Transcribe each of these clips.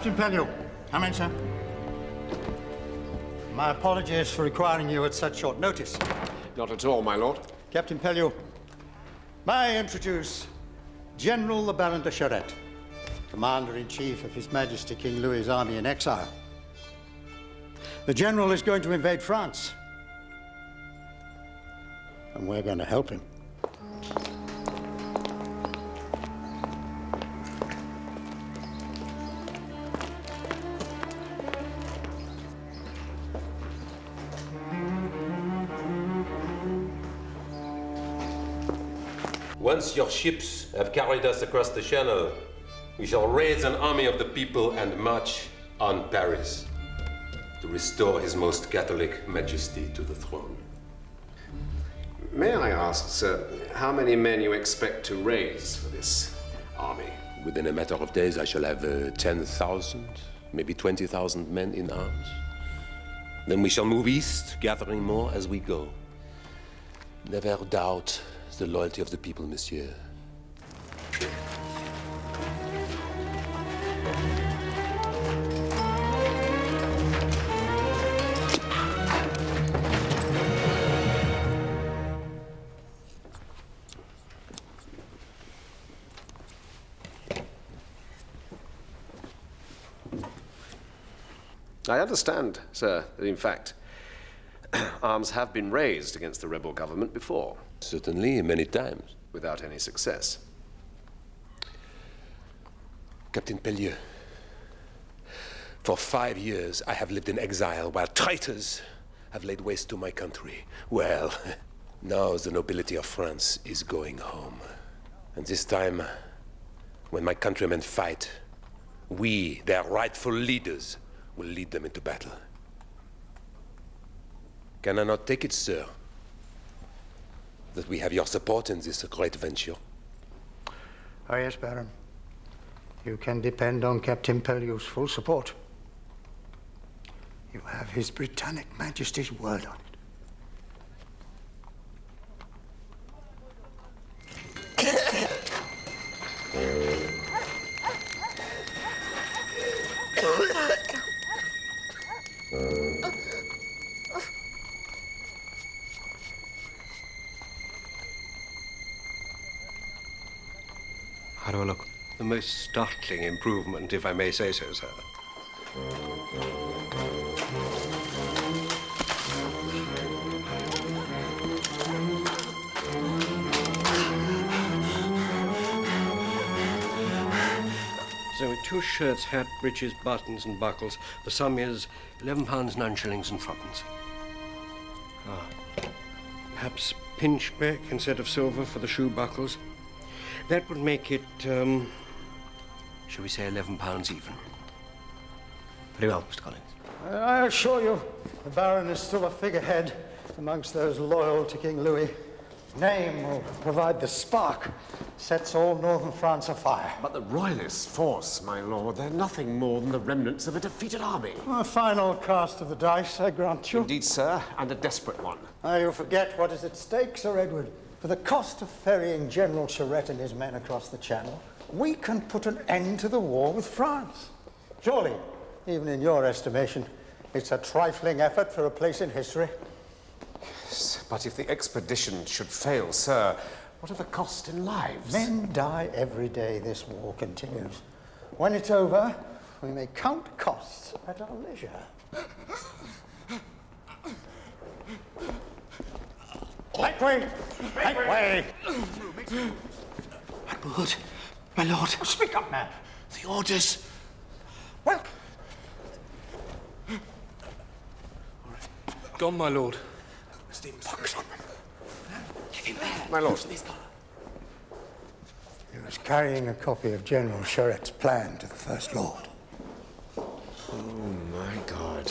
Captain Pellew, come in, sir. My apologies for requiring you at such short notice. Not at all, my lord. Captain Pellew, may I introduce General the Baron de Charette, Commander-in-Chief of His Majesty King Louis's army in exile. The General is going to invade France, and we're going to help him. Once your ships have carried us across the Channel, we shall raise an army of the people and march on Paris to restore His Most Catholic Majesty to the throne. May I ask, sir, how many men you expect to raise for this army? Within a matter of days, I shall have 10,000, maybe 20,000 men in arms. Then we shall move east, gathering more as we go. Never doubt the loyalty of the people, monsieur. I understand, sir, that in fact, arms have been raised against the rebel government before. Certainly, many times. Without any success. Captain Pellew, for 5 years I have lived in exile while traitors have laid waste to my country. Well, now the nobility of France is going home. And this time, when my countrymen fight, we, their rightful leaders, will lead them into battle. Can I not take it, sir, that we have your support in this great venture? Oh, yes, Baron. You can depend on Captain Pellew's full support. You have His Britannic Majesty's word on it. How do I look? The most startling improvement, if I may say so, sir. So with 2 shirts, hat, breeches, buttons and buckles, the sum is £11 9 shillings and 3pence. Ah, perhaps pinchbeck instead of silver for the shoe buckles. That would make it, shall we say £11 even? Very well, Mr. Collins. I assure you, the Baron is still a figurehead amongst those loyal to King Louis. His name will provide the spark sets all northern France afire. But the Royalist force, my lord, they're nothing more than the remnants of a defeated army. A final cast of the dice, I grant you. Indeed, sir, and a desperate one. You forget what is at stake, Sir Edward. For the cost of ferrying General Charette and his men across the Channel, we can put an end to the war with France. Surely, even in your estimation, it's a trifling effort for a place in history. But if the expedition should fail, sir, what of the cost in lives? Men die every day this war continues. When it's over, we may count costs at our leisure. Make way! Make way! My lord, my lord. Speak up, man. The orders. Well, Gone, my lord. My lord. he was carrying a copy of General Charette's plan to the First Lord. Oh, my God.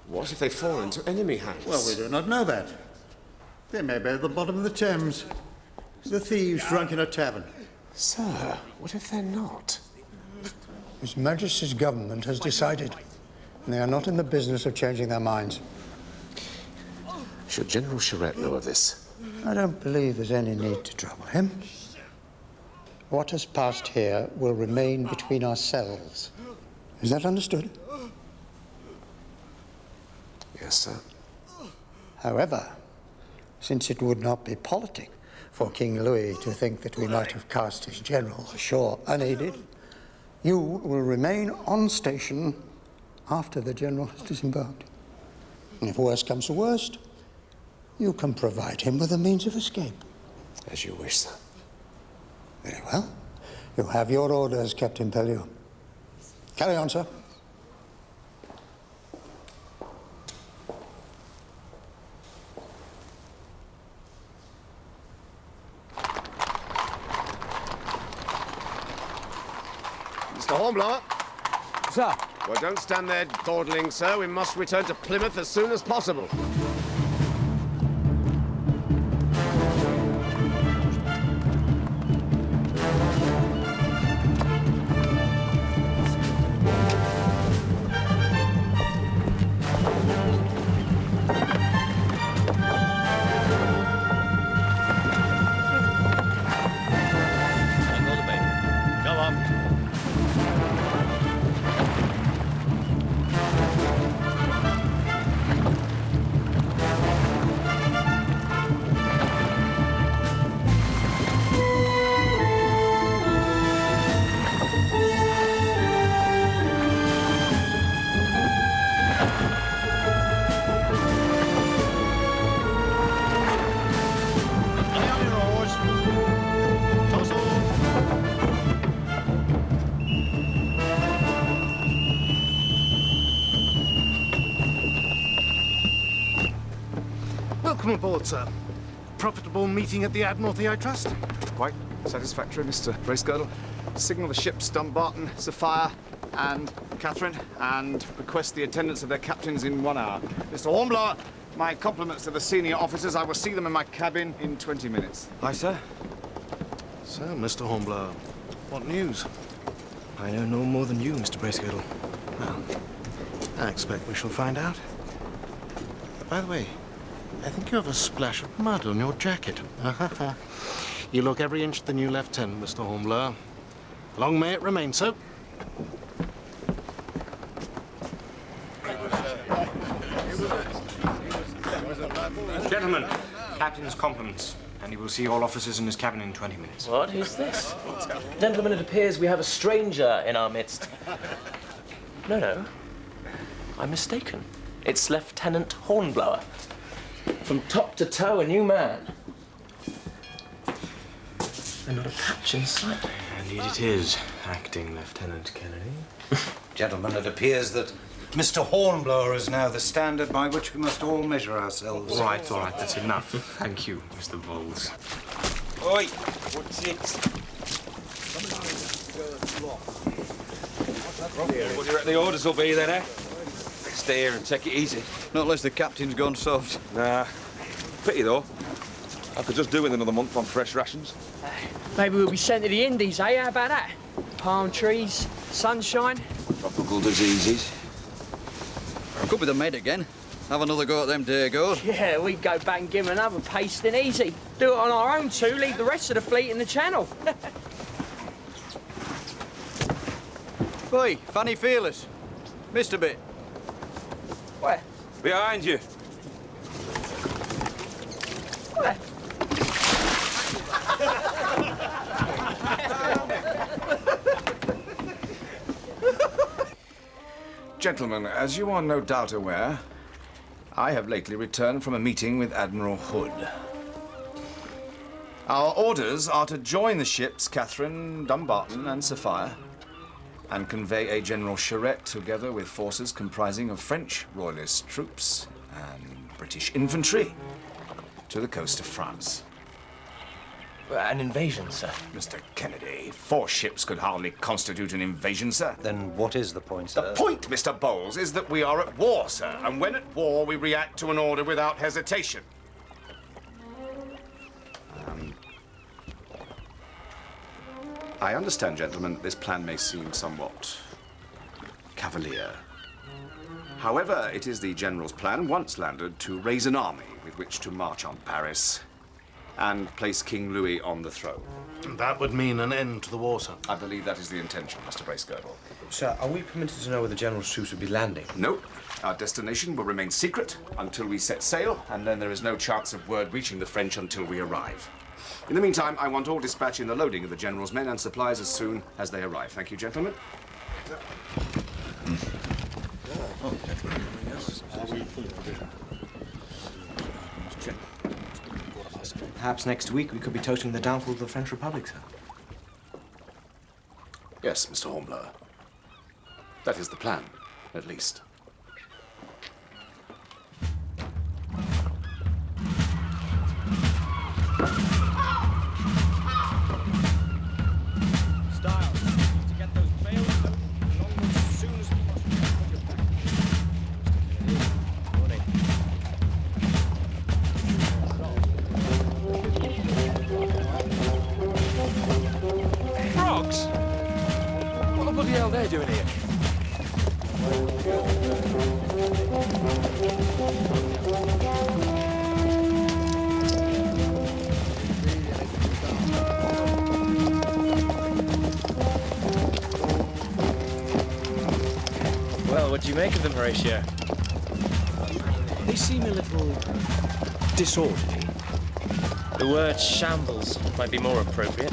What if they fall into enemy hands? Well, we do not know that. They may be at the bottom of the Thames. The thieves drunk in a tavern. Sir, what if they're not? His Majesty's government has decided, and they are not in the business of changing their minds. Should General Charette know of this? I don't believe there's any need to trouble him. What has passed here will remain between ourselves. Is that understood? Yes, sir. However, since it would not be politic for King Louis to think that we might have cast his general ashore unaided, you will remain on station after the general has disembarked. And if worst comes to worst, you can provide him with a means of escape. As you wish, sir. Very well. You have your orders, Captain Pellew. Carry on, sir. Mr. Hornblower? Sir. Well, don't stand there dawdling, sir. We must return to Plymouth as soon as possible. Welcome aboard, sir. Profitable meeting at the Admiralty, I trust? Quite satisfactory, Mr. Bracegirdle. Signal the ships Dumbarton, Sapphire, and Catherine, and request the attendance of their captains in 1 hour. Mr. Hornblower, my compliments to the senior officers. I will see them in my cabin in 20 minutes. Aye, sir. So, Mr. Hornblower, what news? I know no more than you, Mr. Bracegirdle. Well, I expect we shall find out. By the way, I think you have a splash of mud on your jacket. You look every inch the new lieutenant, Mr. Hornblower. Long may it remain so. Gentlemen, Captain's compliments, and he will see all officers in his cabin in 20 minutes. What? Who's this? Gentlemen, it appears we have a stranger in our midst. No. I'm mistaken. It's Lieutenant Hornblower. From top to toe, a new man. And not a patch in sight. Indeed it is, Acting Lieutenant Kennedy. Gentlemen, it appears that Mr. Hornblower is now the standard by which we must all measure ourselves. All right, that's enough. Thank you, Mr. Bowles. Oi, what's it? What do you reckon the orders will be then, eh? Stay here and take it easy. Not unless the captain's gone soft. Nah. Pity, though. I could just do with another month on fresh rations. Maybe we'll be sent to the Indies, eh? How about that? Palm trees, sunshine. Tropical diseases. Could be the med again. Have another go at them Dagos. Yeah, we'd go back and give them another pasting easy. Do it on our own too, leave the rest of the fleet in the channel. Oi, funny feelers. Missed a bit. Where? Behind you. Where? Gentlemen, as you are no doubt aware, I have lately returned from a meeting with Admiral Hood. Our orders are to join the ships Catherine, Dumbarton, and Sophia, and convey a General Charette together with forces comprising of French royalist troops and British infantry to the coast of France. An invasion, sir. Mr. Kennedy, 4 ships could hardly constitute an invasion, sir. Then what is the point, sir? The point, Mr. Bowles, is that we are at war, sir. And when at war, we react to an order without hesitation. I understand, gentlemen, that this plan may seem somewhat cavalier. However, it is the General's plan, once landed, to raise an army with which to march on Paris and place King Louis on the throne. That would mean an end to the war, sir. I believe that is the intention, Mr. Bracegirdle. Sir, are we permitted to know where the General's troops will be landing? No. Our destination will remain secret until we set sail, and then there is no chance of word reaching the French until we arrive. In the meantime, I want all dispatch in the loading of the General's men and supplies as soon as they arrive. Thank you, gentlemen. Perhaps next week we could be toasting the downfall of the French Republic, sir. Yes, Mr. Hornblower. That is the plan, at least. Frogs? What the bloody hell are they doing here? Well, what do you make of them, Horatio? They seem a little disorderly. The word shambles might be more appropriate.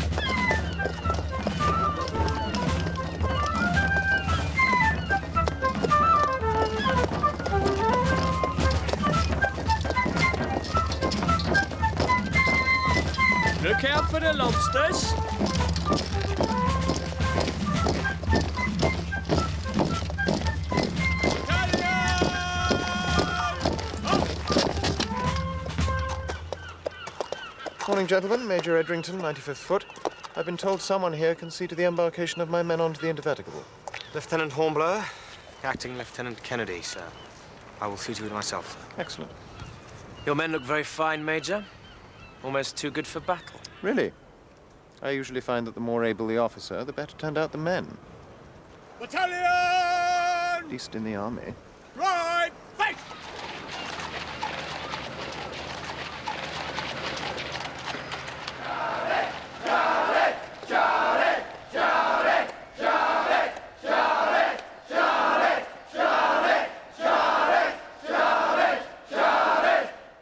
Look out for the lobsters. Morning, gentlemen. Major Edrington, 95th Foot. I've been told someone here can see to the embarkation of my men onto the Indefatigable. Lieutenant Hornblower, Acting Lieutenant Kennedy, sir. I will see to it myself, sir. Excellent. Your men look very fine, Major. Almost too good for battle. Really? I usually find that the more able the officer, the better turned out the men. Battalion! At least in the army. Right! Fight!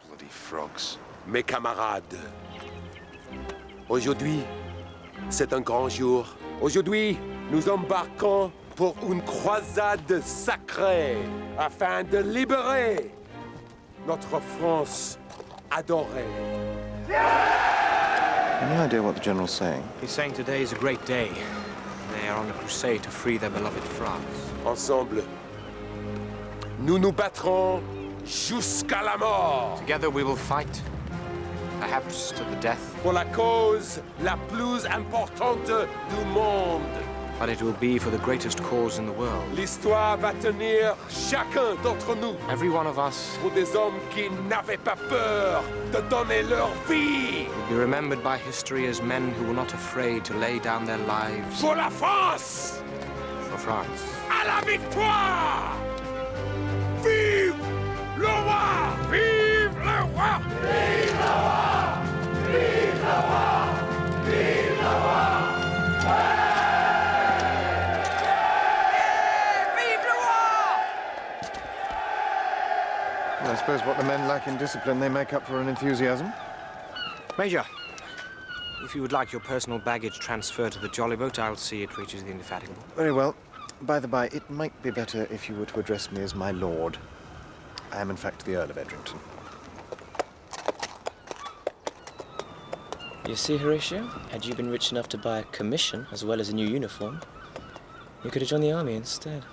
Bloody frogs. Mes camarades, aujourd'hui, c'est un grand jour. Aujourd'hui, nous embarquons pour une croisade sacrée afin de libérer notre France adorée. Any idea what the General's saying? He's saying today is a great day. They are on a crusade to free their beloved France. Ensemble, nous nous battrons jusqu'à la mort. Together we will fight, perhaps to the death. Pour la cause la plus importante du monde. But it will be for the greatest cause in the world. L'histoire va tenir chacun d'entre nous. Every one of us Pour des hommes qui n'avaient pas peur de donner leur vie. will be remembered by history as men who were not afraid to lay down their lives Pour la France. for France. À la victoire. Vive le roi. Vive le roi. Vive le roi. Vive le roi. Vive le roi. I suppose what the men lack in discipline, they make up for in enthusiasm. Major, if you would like your personal baggage transferred to the jolly boat, I'll see it reaches the Indefatigable. Very well. By the by, it might be better if you were to address me as my lord. I am, in fact, the Earl of Edrington. You see, Horatio, had you been rich enough to buy a commission as well as a new uniform, you could have joined the army instead.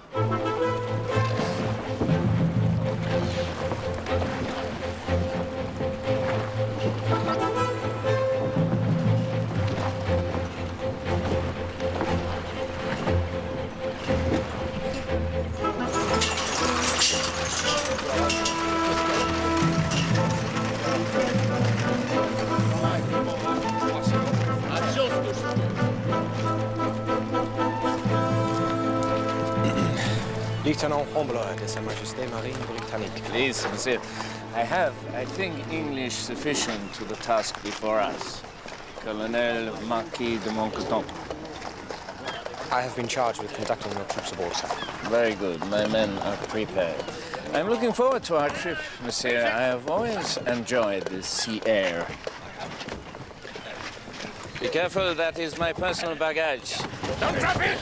Lieutenant Hornblower de Sa Majesté Marine Britannique. Please, monsieur. I have, I think, English sufficient to the task before us. Colonel Marquis de Montcouton. I have been charged with conducting your troops aboard, sir. Very good. My men are prepared. I'm looking forward to our trip, monsieur. I have always enjoyed the sea air. Be careful, that is my personal baggage. Don't drop it!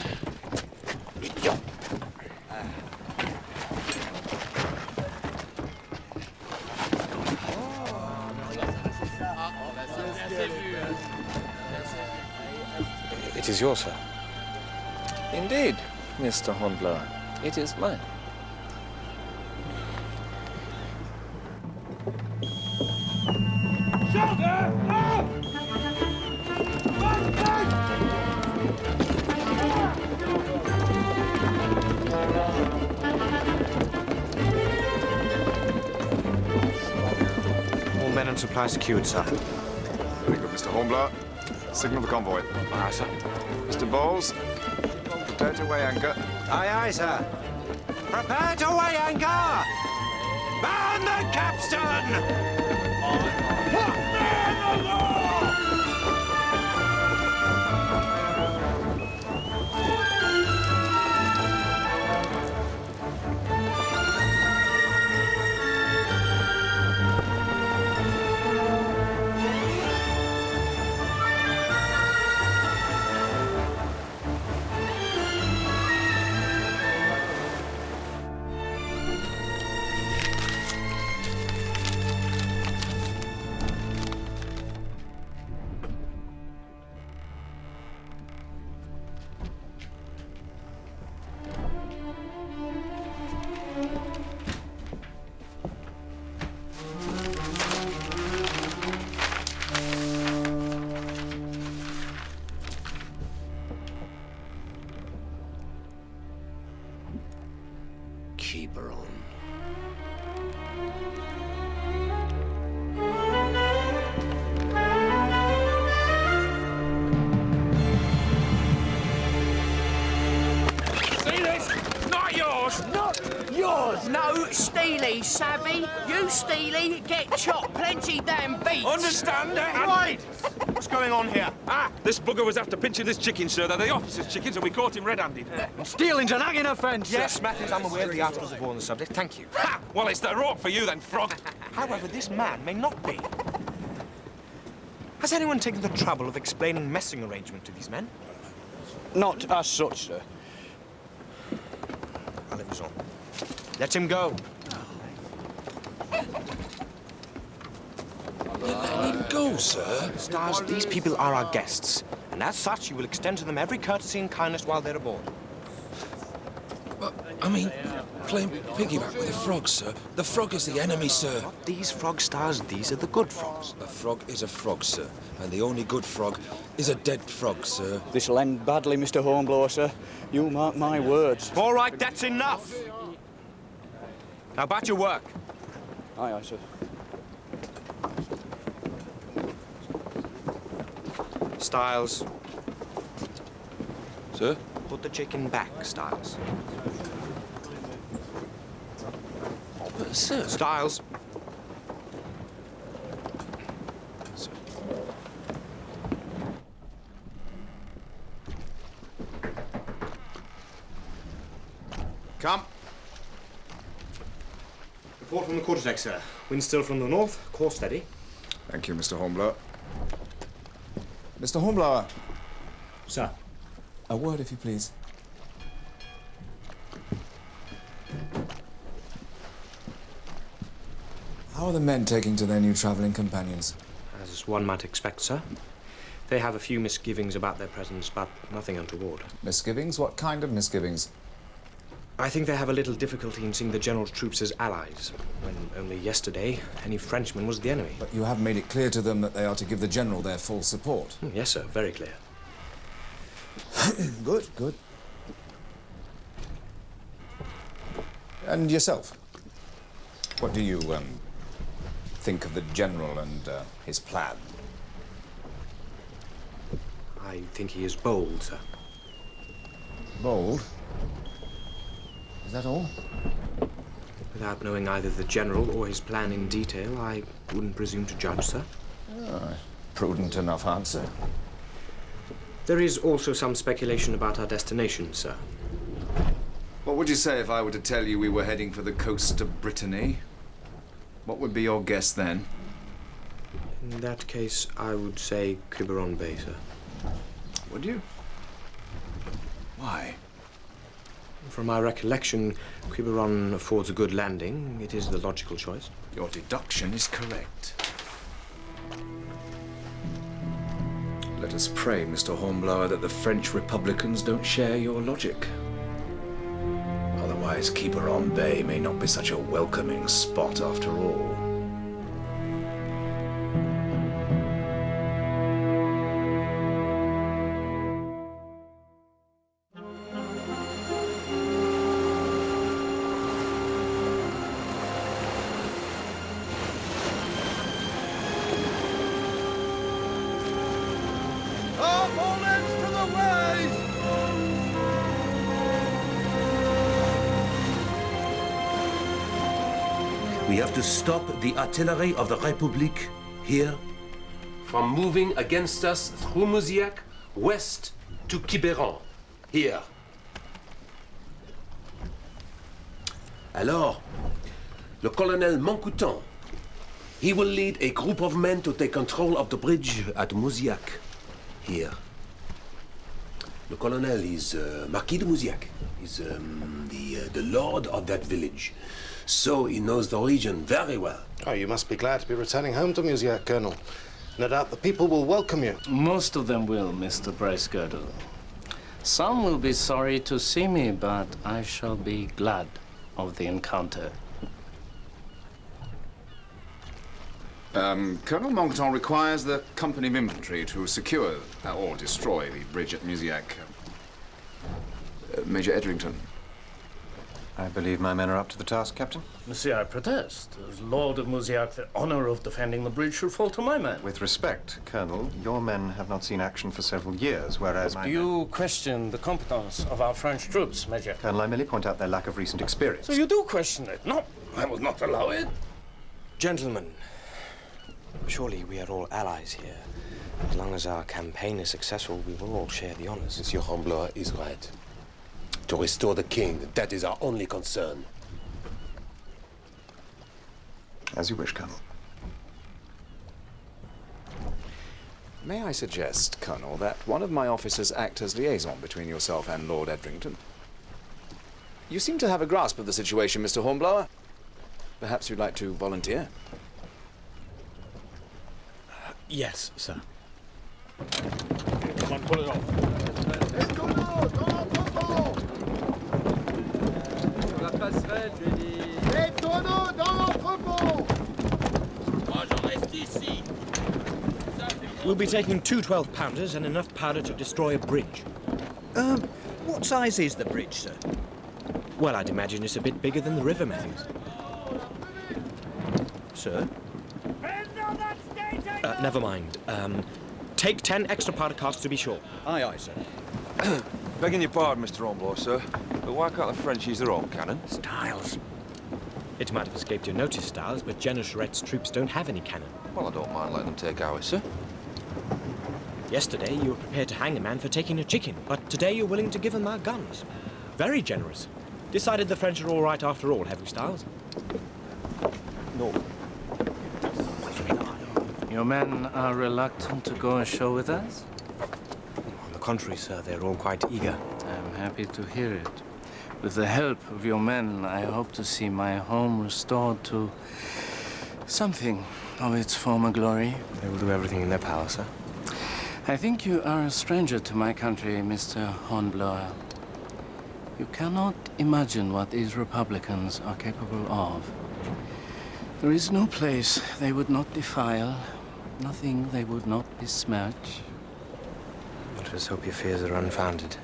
It is yours, sir. Indeed, Mr. Hornblower. It is mine. Shoulder! Up! All men and supplies secured, sir. Very good, Mr. Hornblower. Signal the convoy. Aye, sir. Mr. Bowles, prepare to weigh anchor. Aye, aye, sir. Prepare to weigh anchor! Man the capstan! Keep her on. See this? Not yours! Not yours! No, Steely, savvy? You, Steely, get chopped plenty damn beats. Understand it? Right! What's going on here? Ah, this bugger was after pinching this chicken, sir. They're the officer's chickens, and we caught him red-handed. Stealing's an hanging offence. Yes, Matthews, I'm aware of the articles of war on the subject. Thank you. Ha! Well, it's the rope for you then, frog. However, this man may not be. Has anyone taken the trouble of explaining messing arrangement to these men? Not as such, sir. I'll leave this on. Let him go. Let him go, sir. Stars, these people are our guests. And as such, you will extend to them every courtesy and kindness while they're aboard. I mean, playing piggyback with a frog, sir. The frog is the enemy, sir. Not these frog stars, these are the good frogs. A frog is a frog, sir. And the only good frog is a dead frog, sir. This'll end badly, Mr. Hornblower, sir. You mark my words. All right, that's enough. Now, about your work. Aye, aye, sir. Styles. Sir? Put the chicken back, Styles. But, sir... Styles. Sir. Come. Report from the quarterdeck, sir. Wind still from the north, course steady. Thank you, Mr. Hornblower. Mr. Hornblower. Sir. A word, if you please. How are the men taking to their new travelling companions? As one might expect, sir. They have a few misgivings about their presence, but nothing untoward. Misgivings? What kind of misgivings? I think they have a little difficulty in seeing the General's troops as allies, when only yesterday any Frenchman was the enemy. But you have made it clear to them that they are to give the General their full support. Yes, sir, very clear. Good, good. And yourself? What do you, think of the General and his plan? I think he is bold, sir. Bold? Is that all? Without knowing either the General or his plan in detail, I wouldn't presume to judge, sir. Oh, prudent enough answer. There is also some speculation about our destination, sir. What would you say if I were to tell you we were heading for the coast of Brittany? What would be your guess then? In that case, I would say Quiberon Bay, sir. Would you? Why? From my recollection, Quiberon affords a good landing. It is the logical choice. Your deduction is correct. Let us pray, Mr. Hornblower, that the French Republicans don't share your logic. Otherwise, Quiberon Bay may not be such a welcoming spot after all. We have to stop the artillery of the Republic here from moving against us through Mouziac, west to Quiberon, here. Alors, le colonel Moncouton, he will lead a group of men to take control of the bridge at Mouziac, here. Le colonel is Marquis de Mouziac. He's the lord of that village. So he knows the region very well. Oh, you must be glad to be returning home to Mouziac, Colonel. No doubt the people will welcome you. Most of them will, Mr. Bracegirdle. Some will be sorry to see me, but I shall be glad of the encounter. Colonel Moncton requires the company of infantry to secure or destroy the bridge at Mouziac. Major Edrington. I believe my men are up to the task, Captain. Monsieur, I protest. As Lord of Mouziac, the honor of defending the bridge should fall to my men. With respect, Colonel, your men have not seen action for several years, whereas Do you question the competence of our French troops, Major? Colonel, I merely point out their lack of recent experience. So you do question it? No, I will not allow it. Gentlemen, surely we are all allies here. As long as our campaign is successful, we will all share the honors. Monsieur Hornblower is right. To restore the king, that is our only concern. As you wish, Colonel. May I suggest, Colonel, that one of my officers act as liaison between yourself and Lord Edrington? You seem to have a grasp of the situation, Mr. Hornblower. Perhaps you'd like to volunteer? Yes, sir. Come on, pull it off. Les tonneaux dans l'entrepôt! Moi, je reste ici. We'll be taking 2 12-pounders and enough powder to destroy a bridge. What size is the bridge, sir? Well, I'd imagine it's a bit bigger than the river, Matthews. Sir? Never mind. Take 10 extra powder casks to be sure. Aye, aye, sir. Begging your pardon, Mr. Hornblower, sir, but why can't the French use their own cannon? Styles. It might have escaped your notice, Styles, but General Charette's troops don't have any cannon. Well, I don't mind letting them take ours, sir. Yesterday, you were prepared to hang a man for taking a chicken, but today you're willing to give him our guns. Very generous. Decided the French are all right after all, have we, Styles? No. Your men are reluctant to go ashore with us? On the contrary, sir, they're all quite eager. I'm happy to hear it. With the help of your men, I hope to see my home restored to something of its former glory. They will do everything in their power, sir. I think you are a stranger to my country, Mr. Hornblower. You cannot imagine what these Republicans are capable of. There is no place they would not defile, nothing they would not besmirch. Let us hope your fears are unfounded.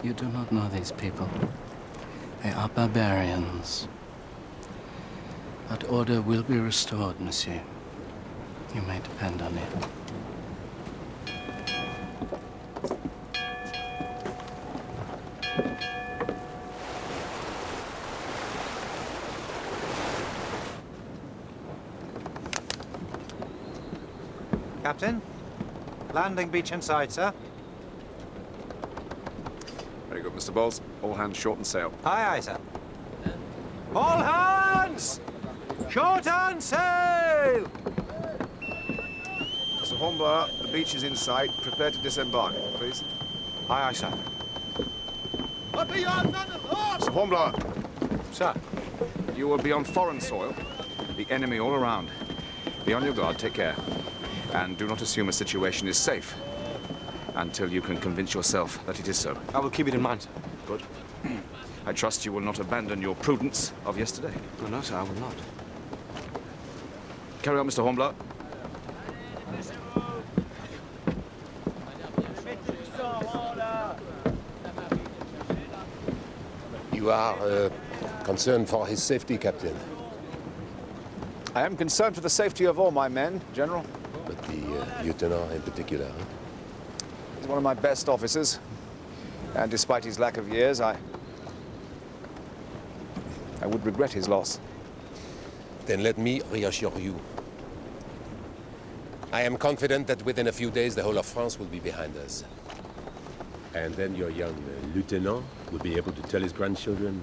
You do not know these people. They are barbarians. But order will be restored, monsieur. You may depend on it. Captain, landing beach in sight, sir. Very good, Mr. Bowles. All hands shorten sail. Aye, aye, sir. All hands! Shorten sail! Mr. Hornblower, the beach is in sight. Prepare to disembark, please. Aye, aye, sir. Mr. Hornblower. Sir. You will be on foreign soil. The enemy all around. Be on your guard, take care. And do not assume a situation is safe until you can convince yourself that it is so. I will keep it in mind, sir. Good. I trust you will not abandon your prudence of yesterday. Oh, no, sir, I will not. Carry on, Mr. Hornblower. You are concerned for his safety, Captain. I am concerned for the safety of all my men, General. But the lieutenant in particular, huh? He's one of my best officers. And despite his lack of years, I would regret his loss. Then let me reassure you. I am confident that within a few days the whole of France will be behind us. And then your young lieutenant will be able to tell his grandchildren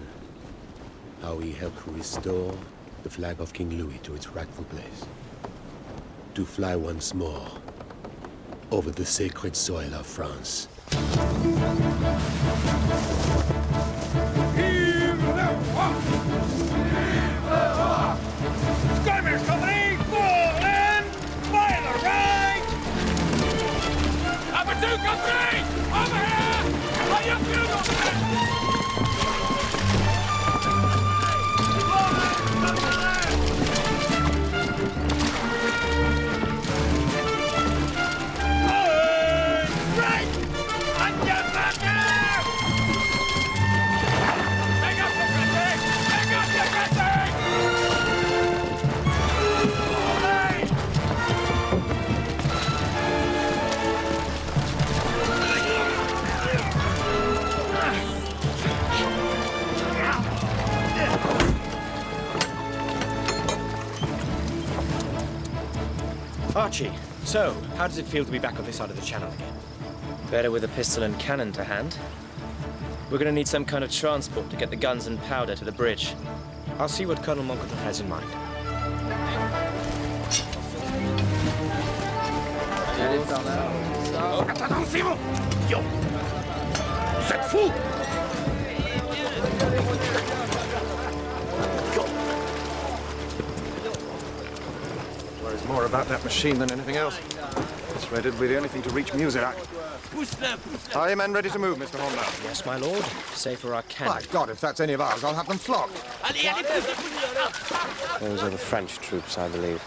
how he helped restore the flag of King Louis to its rightful place. To fly once more over the sacred soil of France. Skirmish company, full in, by the right! Number 2 company, over here! Are you Archie, so, how does it feel to be back on this side of the channel again? Better with a pistol and cannon to hand. We're gonna need some kind of transport to get the guns and powder to the bridge. I'll see what Colonel Monckton has in mind. Yo! Vous êtes fous! Worries more about that machine than anything else. It's ready to be the only thing to reach Musac. Are your men ready to move, Mr. Hornblower? Yes, my lord. Save for our cannon. My God, if that's any of ours, I'll have them flogged. Those are the French troops, I believe.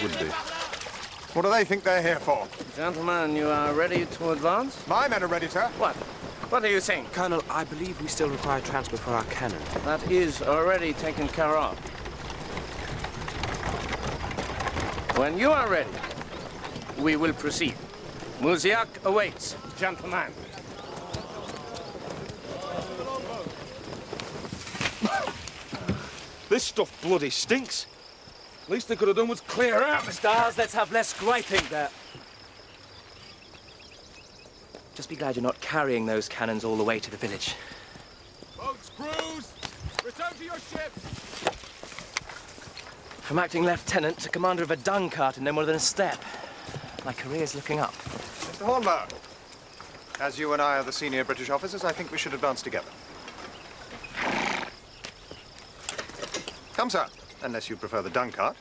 Would be. What do they think they're here for? Gentlemen, you are ready to advance? My men are ready, sir. What? What are you saying? Colonel, I believe we still require transport for our cannon. That is already taken care of. When you are ready, we will proceed. Muziak awaits, gentlemen. This stuff bloody stinks. Least they could have done was clear out. Stars, let's have less griping there. Just be glad you're not carrying those cannons all the way to the village. Boats, crews, Return to your ships! From acting lieutenant to commander of a dung cart in no more than a step. My career's looking up. Mr. Hornblower, as you and I are the senior British officers, I think we should advance together. Come, sir, unless you prefer the dung cart.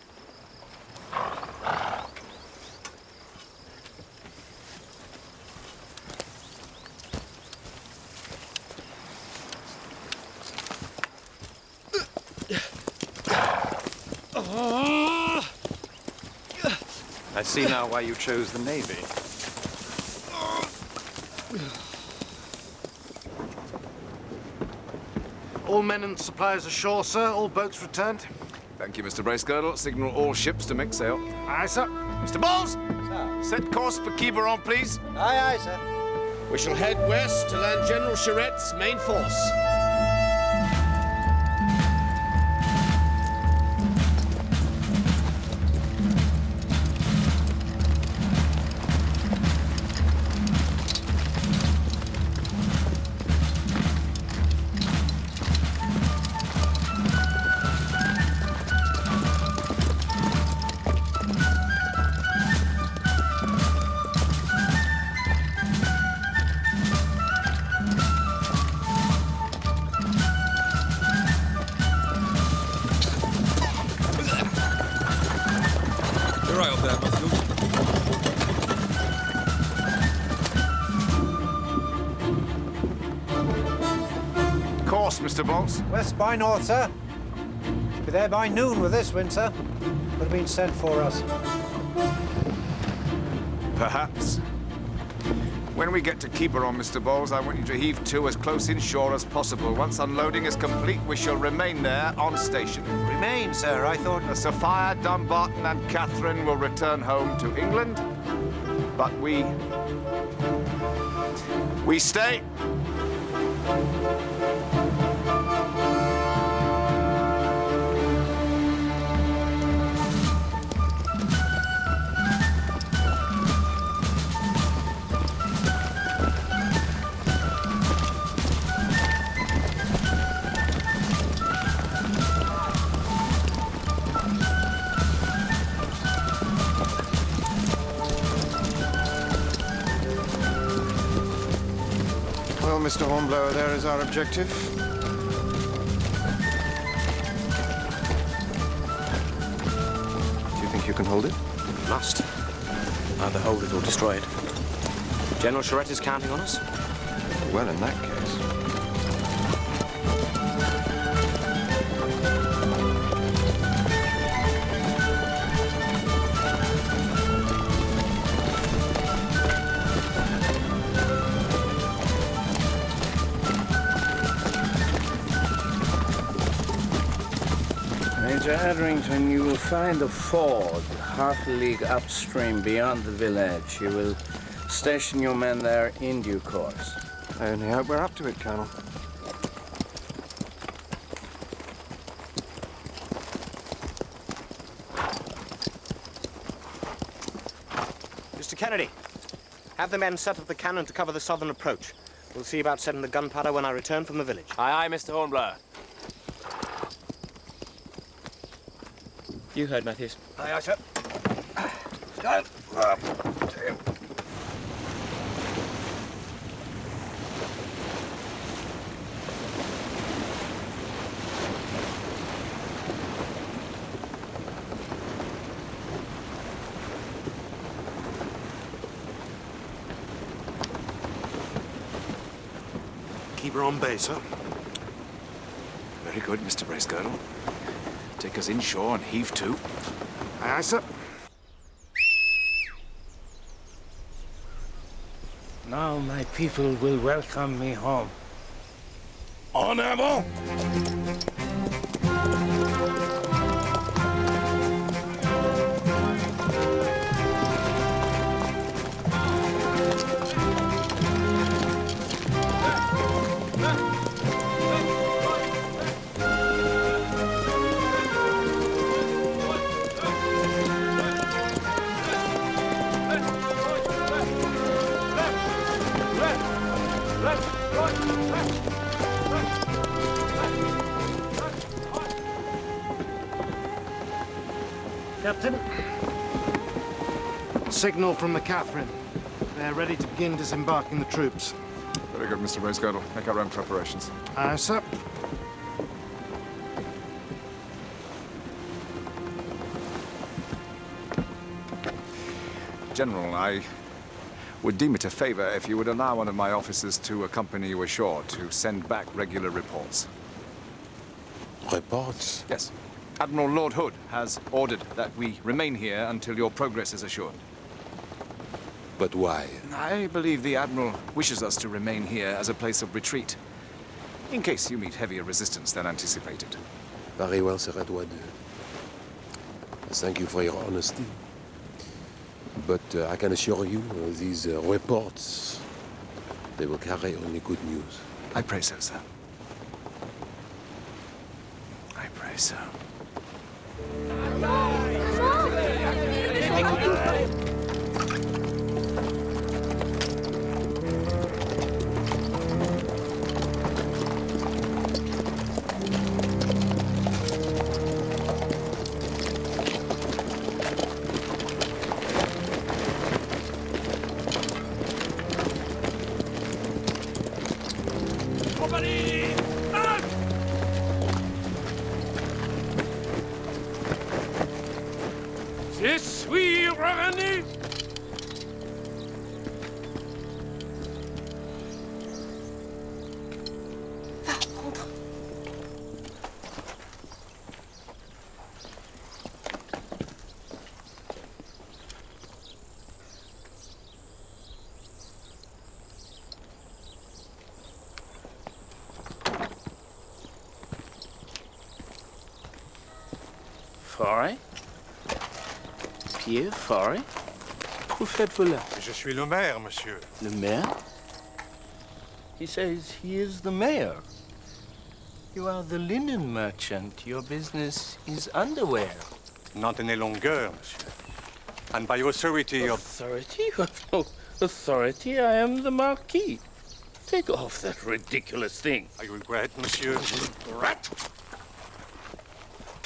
I see now why you chose the Navy. All men and supplies ashore, sir. All boats returned. Thank you, Mr. Bracegirdle. Signal all ships to make sail. Aye, sir. Mr. Bowles! Sir. Set course for Quiberon, please. Aye, aye, sir. We shall head west to land General Charette's main force. You're right up there, Matthew. Course, Mr. Bowles. West by north, sir. Be there by noon with this wind, sir. Would have been sent for us. Perhaps. When we get to Quiberon, Mr. Bowles, I want you to heave to as close inshore as possible. Once unloading is complete, we shall remain there on station. Remain, sir. I thought... The Sophia, Dumbarton, and Catherine will return home to England, but we stay. Well, Mr. Hornblower, there is our objective. Do you think you can hold it? Must. Either hold it or destroy it. General Charette is counting on us? Well, in that case... Major Edrington, you will find a ford half a league upstream beyond the village. You will station your men there in due course. I only hope we're up to it, Colonel. Mr. Kennedy, have the men set up the cannon to cover the southern approach. We'll see about setting the gunpowder when I return from the village. Aye, aye, Mr. Hornblower. You heard, Matthews. Aye, aye, sir. Keep her on bay, sir. Very good, Mr. Bracegirdle. Take us inshore and heave to. Aye, aye, sir. Now my people will welcome me home. En avant! Captain. Signal from the Catherine. They're ready to begin disembarking the troops. Very good, Mr. Bracegirdle. Make our own preparations. Aye, sir. General, I would deem it a favor if you would allow one of my officers to accompany you ashore to send back regular reports. Reports? Yes. Admiral Lord Hood has ordered that we remain here until your progress is assured. But why? I believe the Admiral wishes us to remain here as a place of retreat, in case you meet heavier resistance than anticipated. Very well, Sir Edward. Thank you for your honesty. But I can assure you, these reports, they will carry only good news. I pray so, sir. I pray so. Je suis revenu. Forêt? Pierre Forêt? Que faites-vous là? Je suis le maire, monsieur. Le maire? He says he is the mayor. You are the linen merchant. Your business is underwear. Not any longer, monsieur. And by authority of... Authority? You have no authority. I am the Marquis. Take off that ridiculous thing. I regret, monsieur. Rat!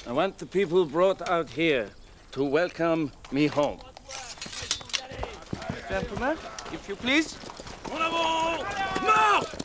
I want the people brought out here to welcome me home. Gentlemen, if you please. En avant! Marche!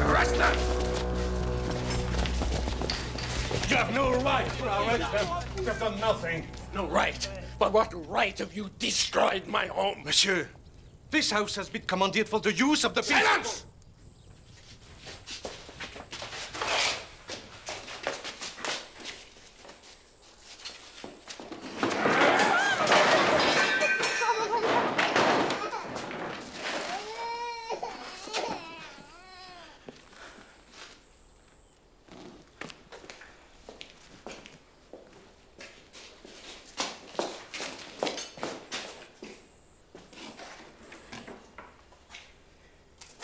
Arrest them! You have no right to arrest them. You have done nothing. No right? By what right have you destroyed my home? Monsieur, this house has been commanded for the use of the people. Silence!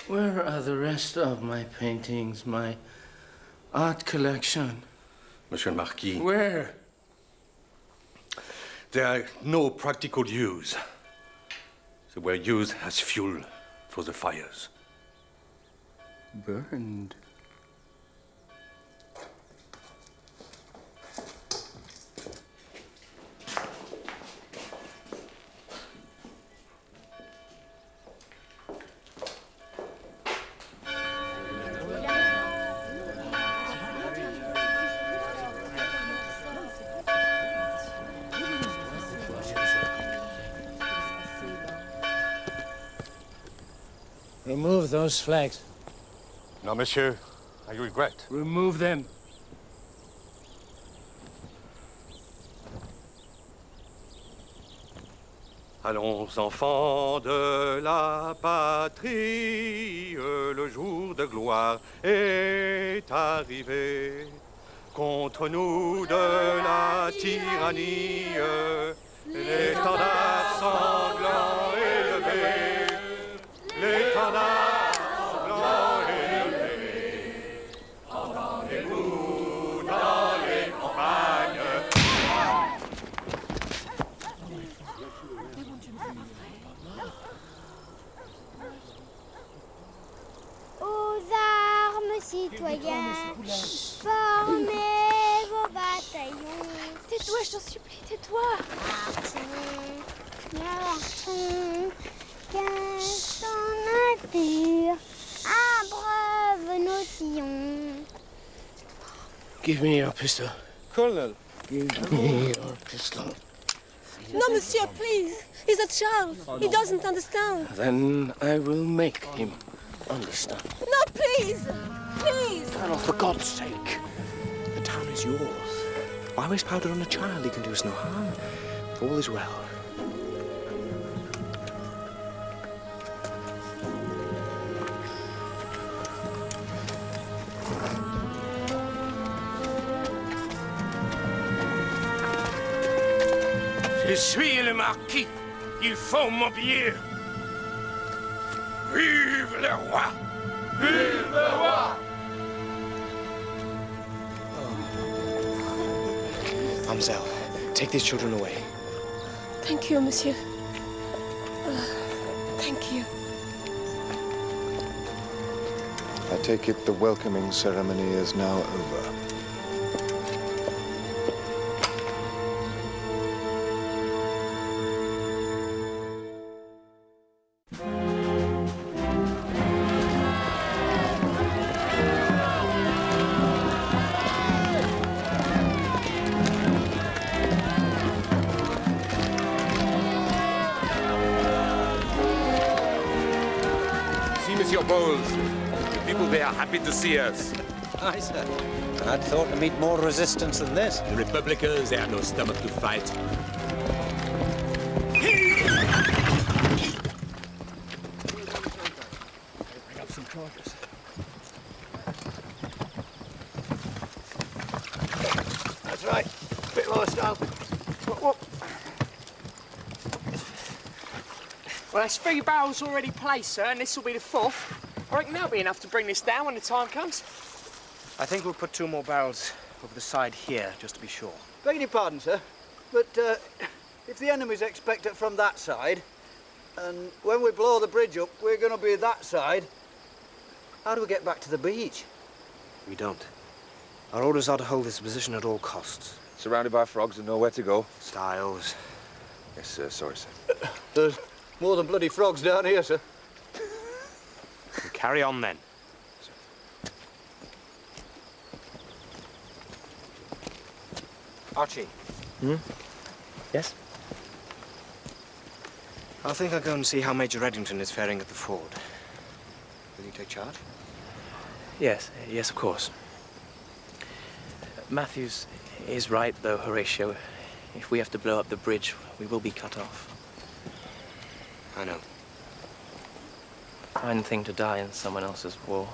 Where are the rest of my paintings, my art collection? Monsieur le Marquis. Where? They are no practical use. They were used as fuel for the fires. Burned. Remove those flags. No, monsieur. I regret. Remove them. Allons, enfants de la patrie, le jour de gloire est arrivé. Contre nous de la tyrannie, l'étendard sanglant élevé, l'étendard sanglant élevé. Entendez-vous dans les campagnes. Aux armes, citoyens, formez vos bataillons. Tais-toi, je t'en supplie, tais-toi. Marchons, qu'un son nature abreuve nos sillons. Give me your pistol. Colonel. Give me your pistol. No, monsieur, please. He's a child. He doesn't understand. Then I will make him understand. No, please. Please. Colonel, for God's sake. The town is yours. Why waste powder on a child? He can do us no harm. All is well. Je suis le marquis. Il faut m'obéir. Vive le roi! Vive le roi! Mademoiselle, take these children away. Thank you, monsieur. Thank you. I take it the welcoming ceremony is now over. Monsieur Bowles. The people there are happy to see us. Aye, sir. I'd thought to meet more resistance than this. The Republicans, they have no stomach to fight. Bring up some charges. That's right. Bit lower style. Whoop. Well, there's 3 barrels already placed, sir, and this will be the 4th. I reckon that'll be enough to bring this down when the time comes. I think we'll put 2 more barrels over the side here, just to be sure. Begging your pardon, sir, but if the enemies expect it from that side, and when we blow the bridge up, we're going to be that side, how do we get back to the beach? We don't. Our orders are to hold this position at all costs. Surrounded by frogs and nowhere to go. Styles. Yes, sir. Sorry, sir. There's more than bloody frogs down here, sir. We'll carry on then. Archie. Yes? I think I'll go and see how Major Eddington is faring at the ford. Will you take charge? Yes, of course. Matthews is right, though, Horatio. If we have to blow up the bridge, we will be cut off. I know. Fine thing to die in someone else's war.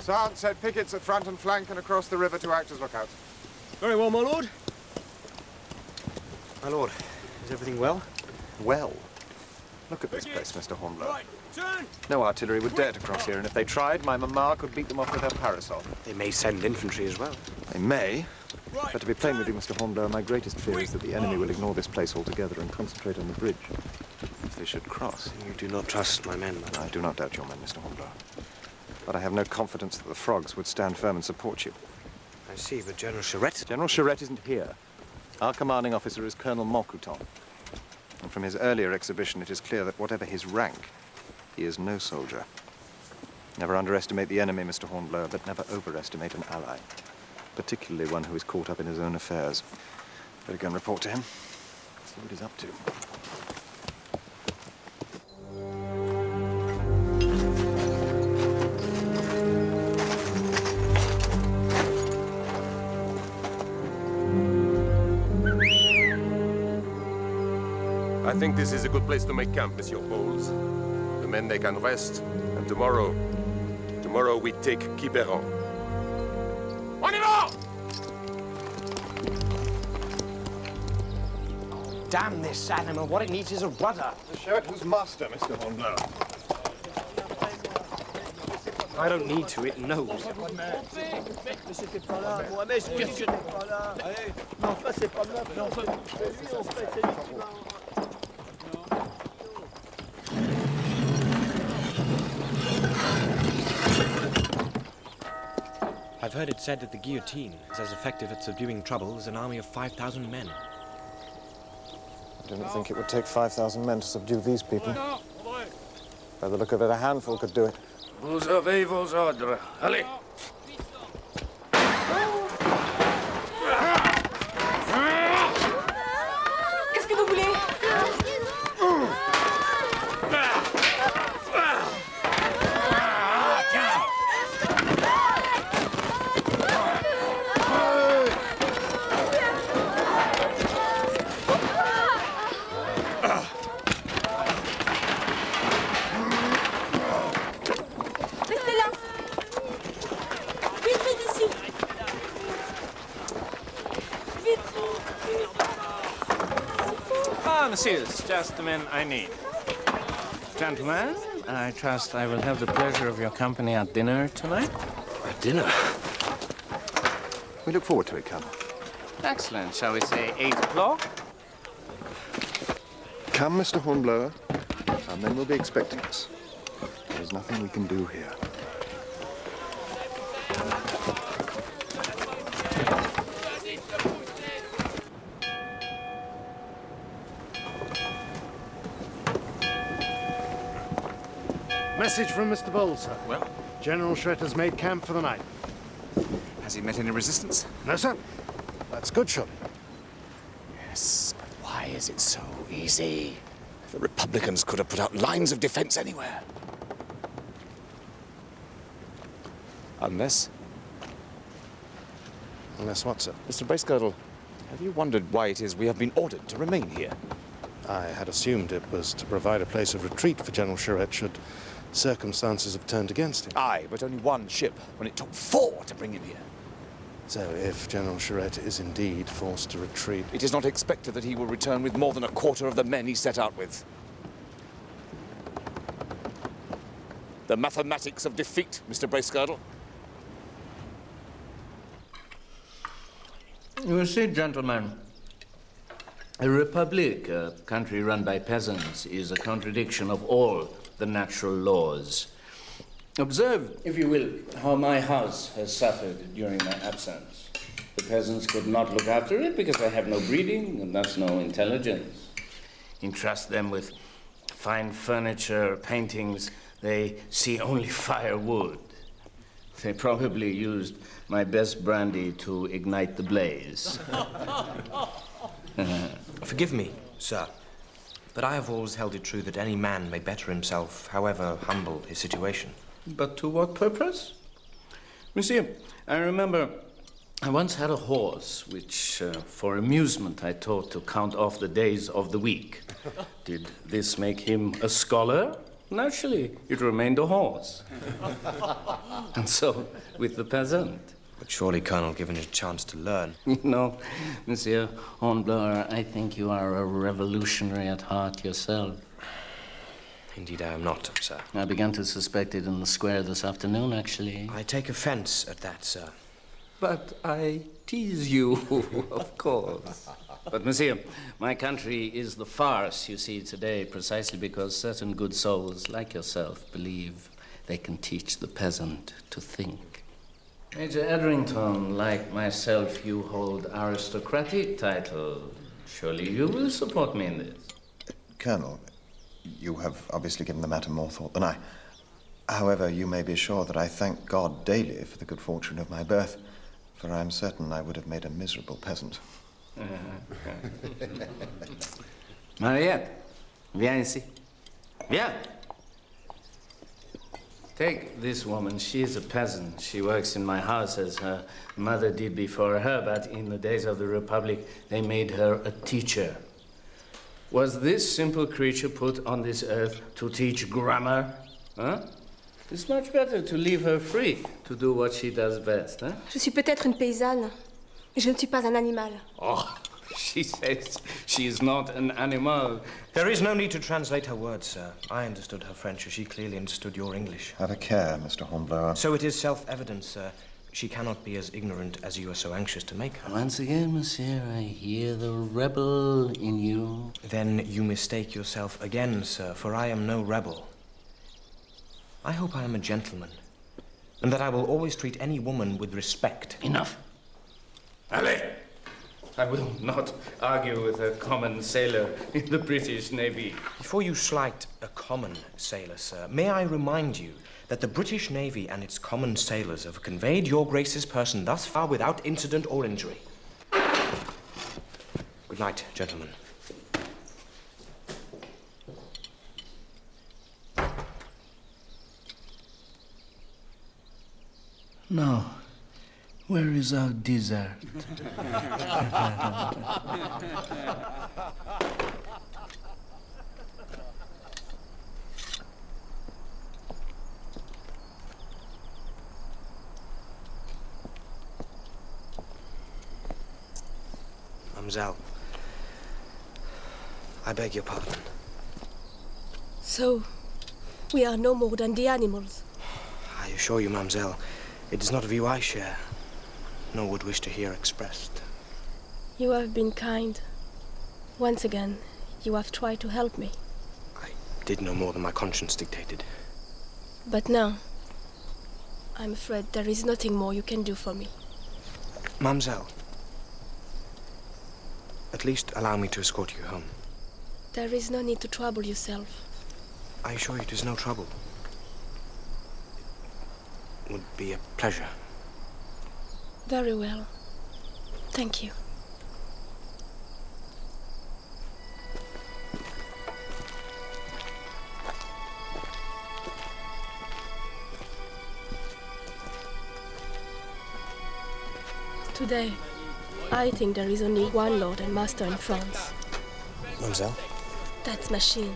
Sergeant set pickets at front and flank and across the river to act as lookouts. Very well, my lord. My lord, is everything well? Well. Look at this place, Mr. Hornblower. Right, turn! No artillery would dare to cross here, and if they tried, my mamma could beat them off with her parasol. They may send infantry as well. They may. But to be plain with you, Mr. Hornblower, my greatest fear is that the enemy will ignore this place altogether and concentrate on the bridge. If they should cross. You do not trust my men, I do not doubt your men, Mr. Hornblower. But I have no confidence that the frogs would stand firm and support you. I see, but General Charette... General Charette isn't here. Our commanding officer is Colonel Montcouton. And from his earlier exhibition, it is clear that whatever his rank, he is no soldier. Never underestimate the enemy, Mr. Hornblower, but never overestimate an ally, particularly one who is caught up in his own affairs. Better go and report to him, see what he's up to. I think this is a good place to make camp, Monsieur Bowles. The men, they can rest, and tomorrow we take Quiberon. On y va! Damn this animal. What it needs is a rudder. To show it who's master, Mr. Hornblower. I don't need to, it knows. I've heard it said that the guillotine is as effective at subduing trouble as an army of 5,000 men. I didn't think it would take 5,000 men to subdue these people. By the look of it, a handful could do it. Vous avez vos ordres. Allez! Qu'est-ce que vous voulez? Restez là. Vite, vite ici. Vite. Ah, messieurs, just the men I need. Gentlemen, I trust I will have the pleasure of your company at dinner tonight. At dinner? We look forward to it, Colonel. Excellent. Shall we say 8 o'clock? Come, Mr. Hornblower. Our men will be expecting us. There's nothing we can do here. Message from Mr. Bowles, sir. Well? General Shredder's made camp for the night. Has he met any resistance? No, sir. That's good, surely. Yes, but why is it so easy? The Republicans could have put out lines of defense anywhere. Unless... Unless what, sir? Mr. Bracegirdle, have you wondered why it is we have been ordered to remain here? I had assumed it was to provide a place of retreat for General Charette should circumstances have turned against him. Aye, but only one ship, when it took 4 to bring him here. So if General Charette is indeed forced to retreat... It is not expected that he will return with more than a quarter of the men he set out with. The mathematics of defeat, Mr. Bracegirdle. You see, gentlemen, a republic, a country run by peasants, is a contradiction of all the natural laws. Observe, if you will, how my house has suffered during my absence. The peasants could not look after it because they have no breeding and thus no intelligence. Entrust them with fine furniture, paintings, they see only firewood. They probably used my best brandy to ignite the blaze. Forgive me, sir, but I have always held it true that any man may better himself, however humble his situation. But to what purpose? Monsieur, I remember I once had a horse which, for amusement, I taught to count off the days of the week. Did this make him a scholar? Naturally, it remained a horse. And so, with the peasant. But surely, Colonel, given a chance to learn. No, Monsieur Hornblower, I think you are a revolutionary at heart yourself. Indeed, I am not, sir. I began to suspect it in the square this afternoon, actually. I take offense at that, sir. But I tease you, of course. But, Monsieur, my country is the farce you see today precisely because certain good souls like yourself believe they can teach the peasant to think. Major Edrington, like myself, you hold aristocratic title. Surely you will support me in this. Colonel, you have obviously given the matter more thought than I. However, you may be sure that I thank God daily for the good fortune of my birth, for I am certain I would have made a miserable peasant. Mariette, viens ici. Viens. Take this woman. She is a peasant. She works in my house as her mother did before her, but in the days of the Republic, they made her a teacher. Was this simple creature put on this earth to teach grammar? Huh? It's much better to leave her free to do what she does best, huh? Je suis peut-être une paysanne, mais je ne suis pas un animal. Oh, she says she is not an animal. There is no need to translate her words, sir. I understood her French as she clearly understood your English. Have a care, Mr. Hornblower. So it is self-evident, sir. She cannot be as ignorant as you are so anxious to make her. Once again, monsieur, I hear the rebel in you. Then you mistake yourself again, sir, for I am no rebel. I hope I am a gentleman, and that I will always treat any woman with respect. Enough. Allez! I will not argue with a common sailor in the British Navy. Before you slight a common sailor, sir, may I remind you that the British Navy and its common sailors have conveyed your Grace's person thus far without incident or injury. Good night, gentlemen. Now, where is our dessert? Mademoiselle, I beg your pardon. So, we are no more than the animals. I assure you, mademoiselle, it is not a view I share, nor would wish to hear expressed. You have been kind. Once again, you have tried to help me. I did no more than my conscience dictated. But now, I'm afraid there is nothing more you can do for me. Mademoiselle, at least allow me to escort you home. There is no need to trouble yourself. I assure you it is no trouble. It would be a pleasure. Very well. Thank you. Today, I think there is only one lord and master in France. Mademoiselle? That's machine.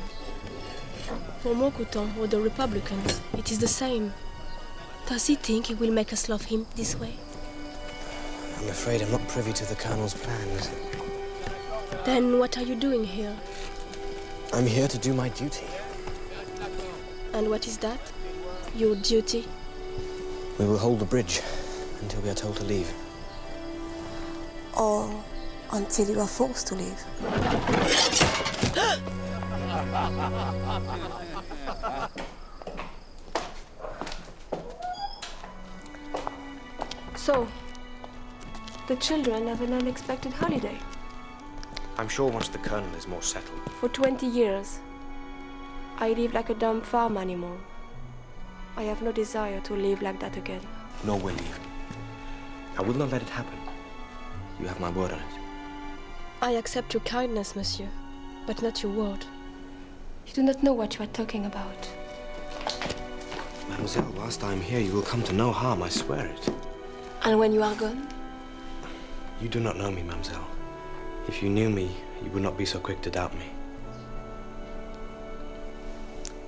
For Montcouton or the Republicans, it is the same. Does he think he will make us love him this way? I'm afraid I'm not privy to the Colonel's plans. Then what are you doing here? I'm here to do my duty. And what is that? Your duty? We will hold the bridge until we are told to leave. Or until you are forced to leave? So, the children have an unexpected holiday. I'm sure once the Colonel is more settled. For 20 years, I live like a dumb farm animal. I have no desire to live like that again. Nor will you. I will not let it happen. You have my word on it. I accept your kindness, monsieur, but not your word. You do not know what you are talking about. Mademoiselle, whilst I am here, you will come to no harm, I swear it. And when you are gone? You do not know me, mademoiselle. If you knew me, you would not be so quick to doubt me.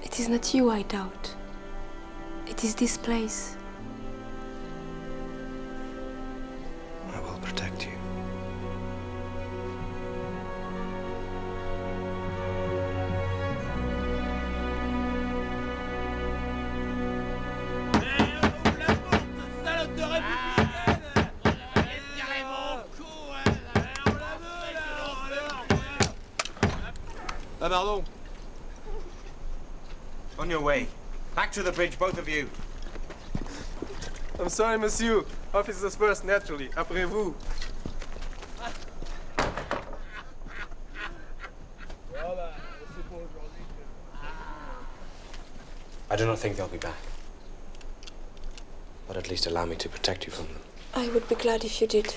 It is not you I doubt. It is this place. I will protect you. Pardon. On your way. Back to the bridge, both of you. I'm sorry, monsieur. Officers first, naturally. Après vous. I do not think they'll be back. But at least allow me to protect you from them. I would be glad if you did.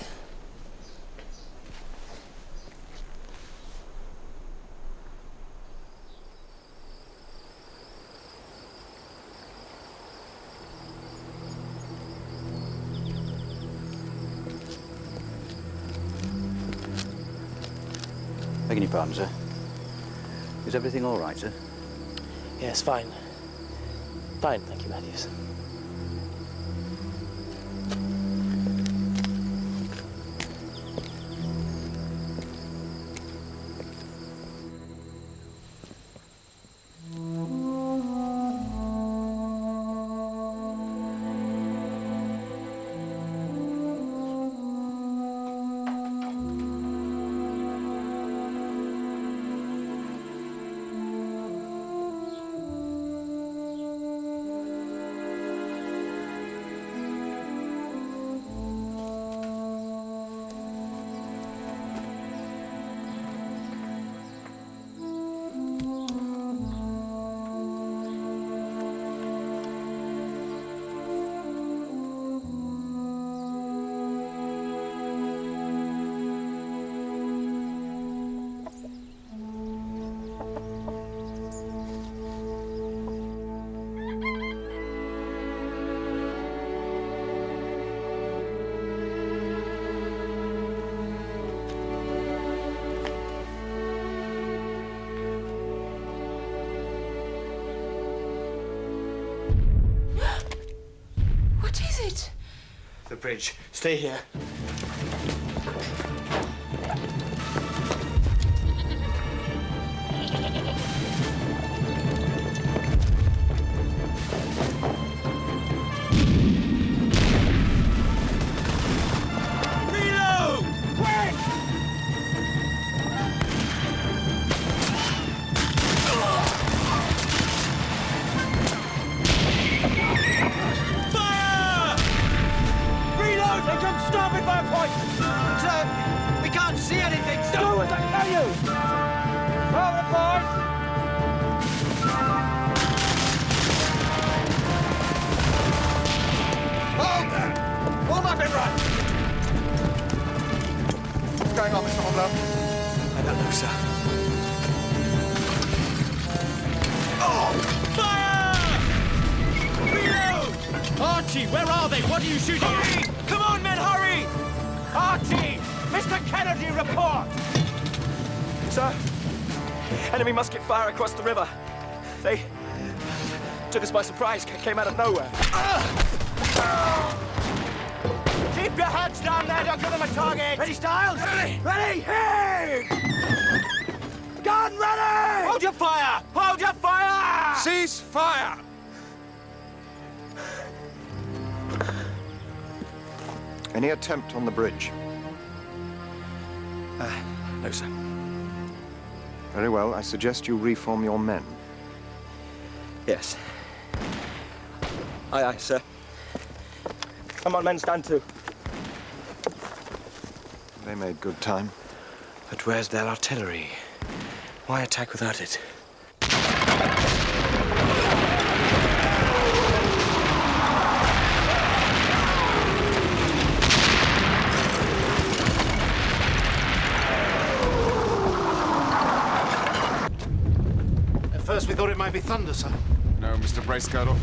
Begging your pardon, sir. Is everything all right, sir? Yes, fine. Fine, thank you, Matthews. The bridge. Stay here. Reload! Quick! Fire! Reload! They come starboard by a point! Sir, we can't see anything. Stop it, I tell you! Forward, boys! Hold there! Hold up and run! What's going on, Mr. Hornblower? I don't know, sir. Fire! Reload! Archie, where are they? What are you shooting at? Come on, men, hurry! Archie! Mr. Kennedy, report! Sir, enemy musket fire across the river. They took us by surprise, came out of nowhere. Keep your heads down there, don't give them a target! Ready, Styles? Ready! Ready, hey! Gun ready! Hold your fire! Hold your fire! Cease fire! Any attempt on the bridge? No, sir. Very well. I suggest you reform your men. Yes. Aye, aye, sir. Come on, men, stand to. They made good time. But where's their artillery? Why attack without it? At first we thought it might be thunder, sir. No, Mr. Bracegirdle.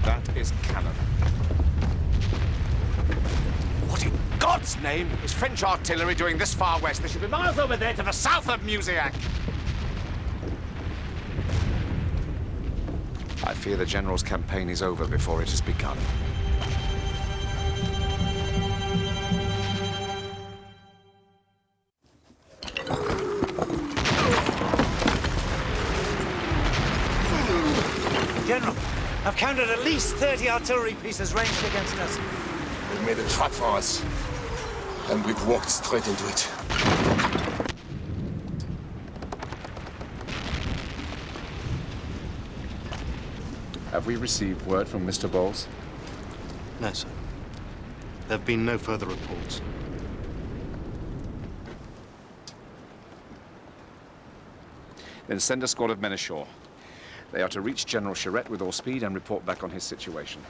That is cannon. What in God's name is French artillery doing this far west? They should be miles over there to the south of Musiac. I fear the General's campaign is over before it has begun. General, I've counted at least 30 artillery pieces ranged against us. They've made a trap for us, and we've walked straight into it. Have we received word from Mr. Bowles? No, sir. There have been no further reports. Then send a squad of men ashore. They are to reach General Charette with all speed and report back on his situation.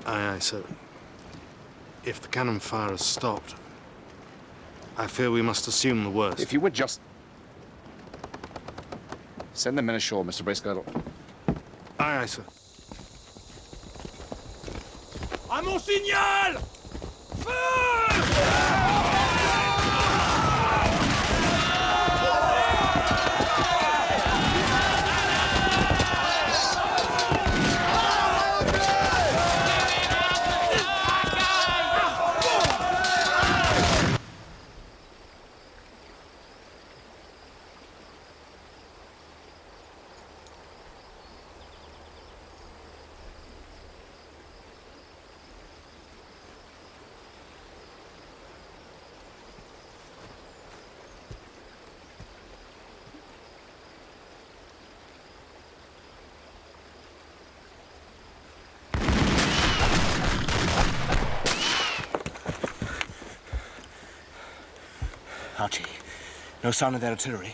Aye, aye, sir. If the cannon fire has stopped, I fear we must assume the worst. If you would just... send the men ashore, Mr. Bracegirdle. Aye, aye, sir. À mon signal! Feu! Archie, no sign of their artillery?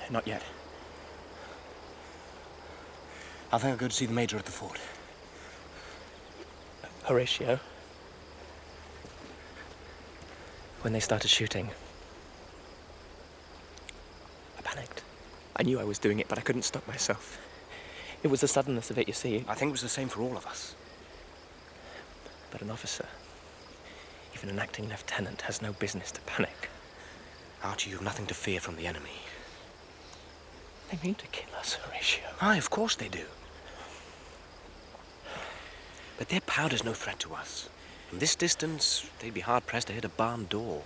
Not yet. I think I'll go to see the Major at the fort. Horatio, when they started shooting, I panicked. I knew I was doing it, but I couldn't stop myself. It was the suddenness of it, you see. I think it was the same for all of us. But an officer, even an acting lieutenant, has no business to panic. Archie, you've nothing to fear from the enemy. They mean to kill us, Horatio. Aye, of course they do. But their powder's no threat to us. From this distance, they'd be hard-pressed to hit a barn door.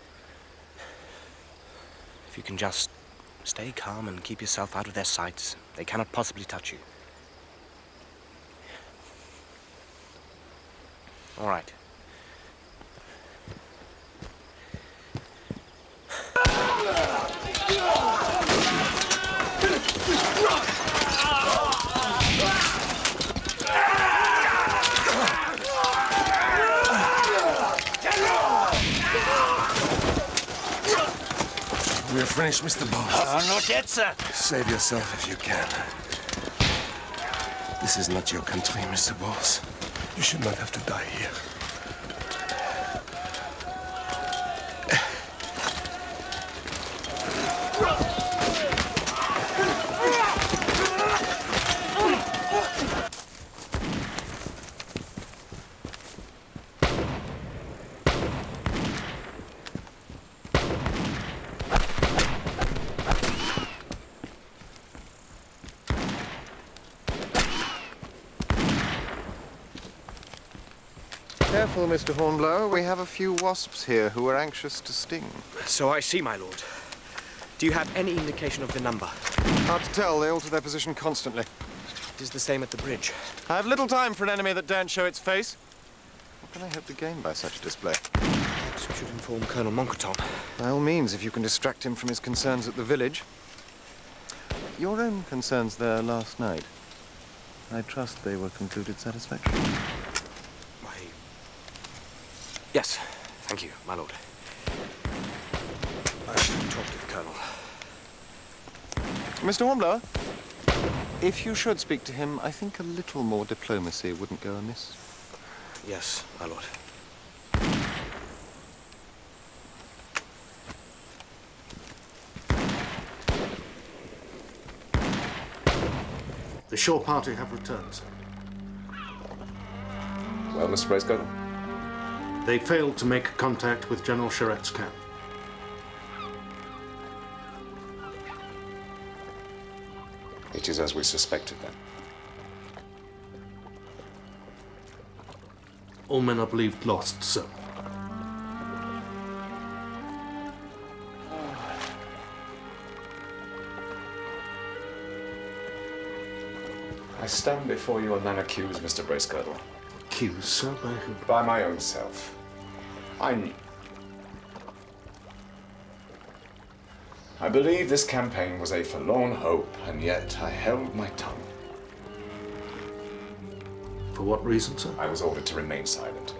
If you can just stay calm and keep yourself out of their sights, they cannot possibly touch you. All right. We are finished, Mr. Boss. Not yet, sir. Save yourself if you can. This is not your country, Mr. Boss. You should not have to die here. Careful, Mr. Hornblower. We have a few wasps here who are anxious to sting. So I see, my lord. Do you have any indication of the number? Hard to tell. They alter their position constantly. It is the same at the bridge. I have little time for an enemy that daren't show its face. What can I hope to gain by such a display? Perhaps we should inform Colonel Moncton. By all means, if you can distract him from his concerns at the village. Your own concerns there last night. I trust they were concluded satisfactorily. Why... Yes, thank you, my lord. I should talk to the Colonel. Mr. Hornblower, if you should speak to him, I think a little more diplomacy wouldn't go amiss. Yes, my lord. The shore party have returned, sir. Well, Mr. Bracegirdle? They failed to make contact with General Charette's camp. It is as we suspected, then. All men are believed lost, sir. I stand before you unaccused, Mr. Bracegirdle. Accused, sir? By whom? By my own self. I believe this campaign was a forlorn hope, and yet I held my tongue. For what reason, sir? I was ordered to remain silent.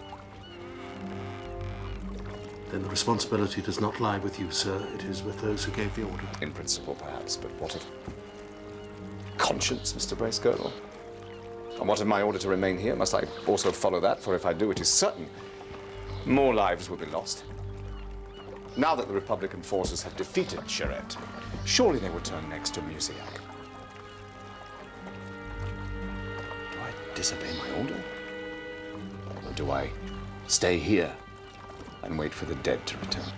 then the responsibility does not lie with you, sir. It is with those who gave the order. In principle, perhaps, but what of conscience, Mr. Bracegirdle? And what of my order to remain here? Must I also follow that? For if I do, it is certain more lives will be lost. Now that the Republican forces have defeated Charette, surely they will turn next to Musiac. Do I disobey my order? Or do I stay here and wait for the dead to return?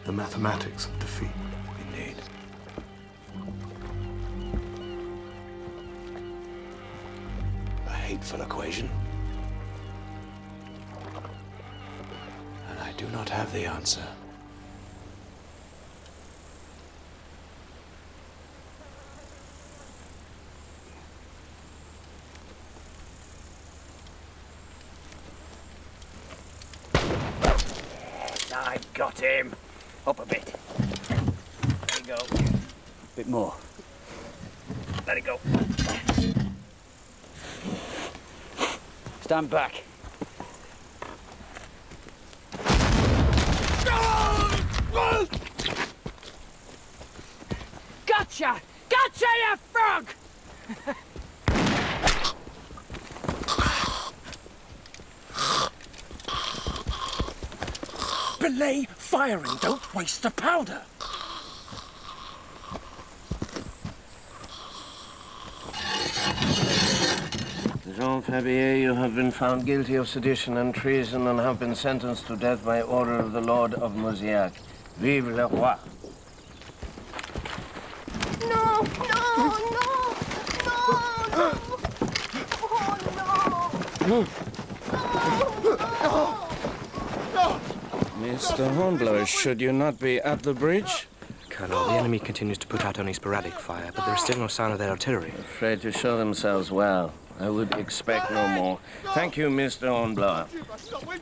The mathematics of defeat. Indeed. A hateful equation. And I do not have the answer. I got him. Up a bit. There you go. Bit more. Let it go. Stand back. Gotcha! Gotcha, you frog! Belay firing. Don't waste the powder. Jean Fabier, you have been found guilty of sedition and treason and have been sentenced to death by order of the Lord of Musiac. Vive le roi! No, no, no, no, no. Mr. Hornblower, should you not be at the bridge? Colonel, the enemy continues to put out only sporadic fire, but there is still no sign of their artillery. Afraid to show themselves well. I would expect no more. Thank you, Mr. Hornblower.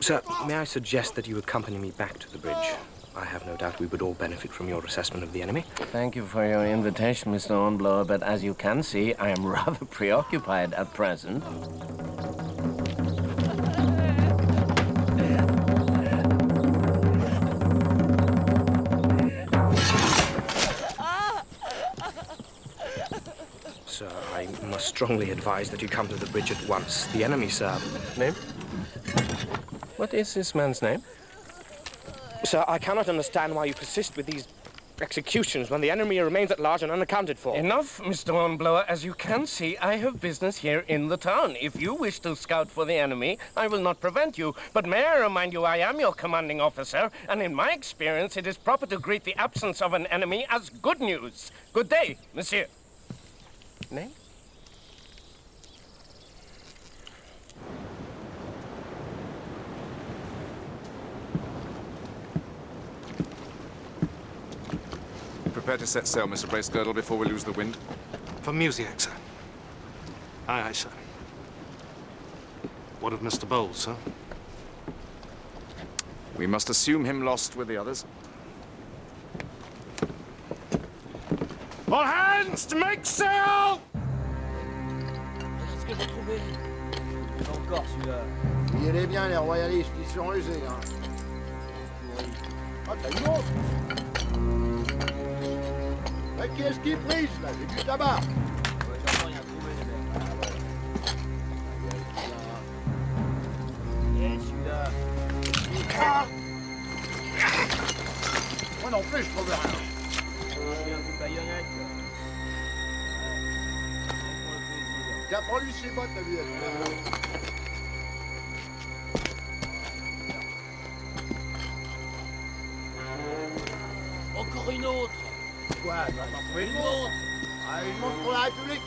Sir, may I suggest that you accompany me back to the bridge? I have no doubt we would all benefit from your assessment of the enemy. Thank you for your invitation, Mr. Hornblower, but as you can see, I am rather preoccupied at present. Sir, I must strongly advise that you come to the bridge at once. The enemy, sir. Name? What is this man's name? Sir, I cannot understand why you persist with these executions when the enemy remains at large and unaccounted for. Enough, Mr. Hornblower. As you can see, I have business here in the town. If you wish to scout for the enemy, I will not prevent you. But may I remind you, I am your commanding officer, and in my experience, it is proper to greet the absence of an enemy as good news. Good day, monsieur. Name? Prepare to set sail, Mr. Bracegirdle, before we lose the wind. For Musiac, sir. Aye, aye, sir. What of Mr. Bowles, sir? We must assume him lost with the others. All hands to make sail! Qu'est-ce que j'ai trouvé? Encore celui-là. Fuyez-les bien, les royalistes, ils sont rusés, hein. Ah, t'as une autre. Mais qu'est-ce qu'ils brisent, là? C'est du tabac. Ouais, j'ai encore rien trouvé, les mecs. Ah, ouais. Et celui-là. Ah! Moi non plus, je trouve rien. J'ai un coup de baïonnette. Tiens, prends-lui ses bottes, la vie. Encore une autre. Quoi? Tu vas t'en trouver une autre? Ah, une montre pour la République.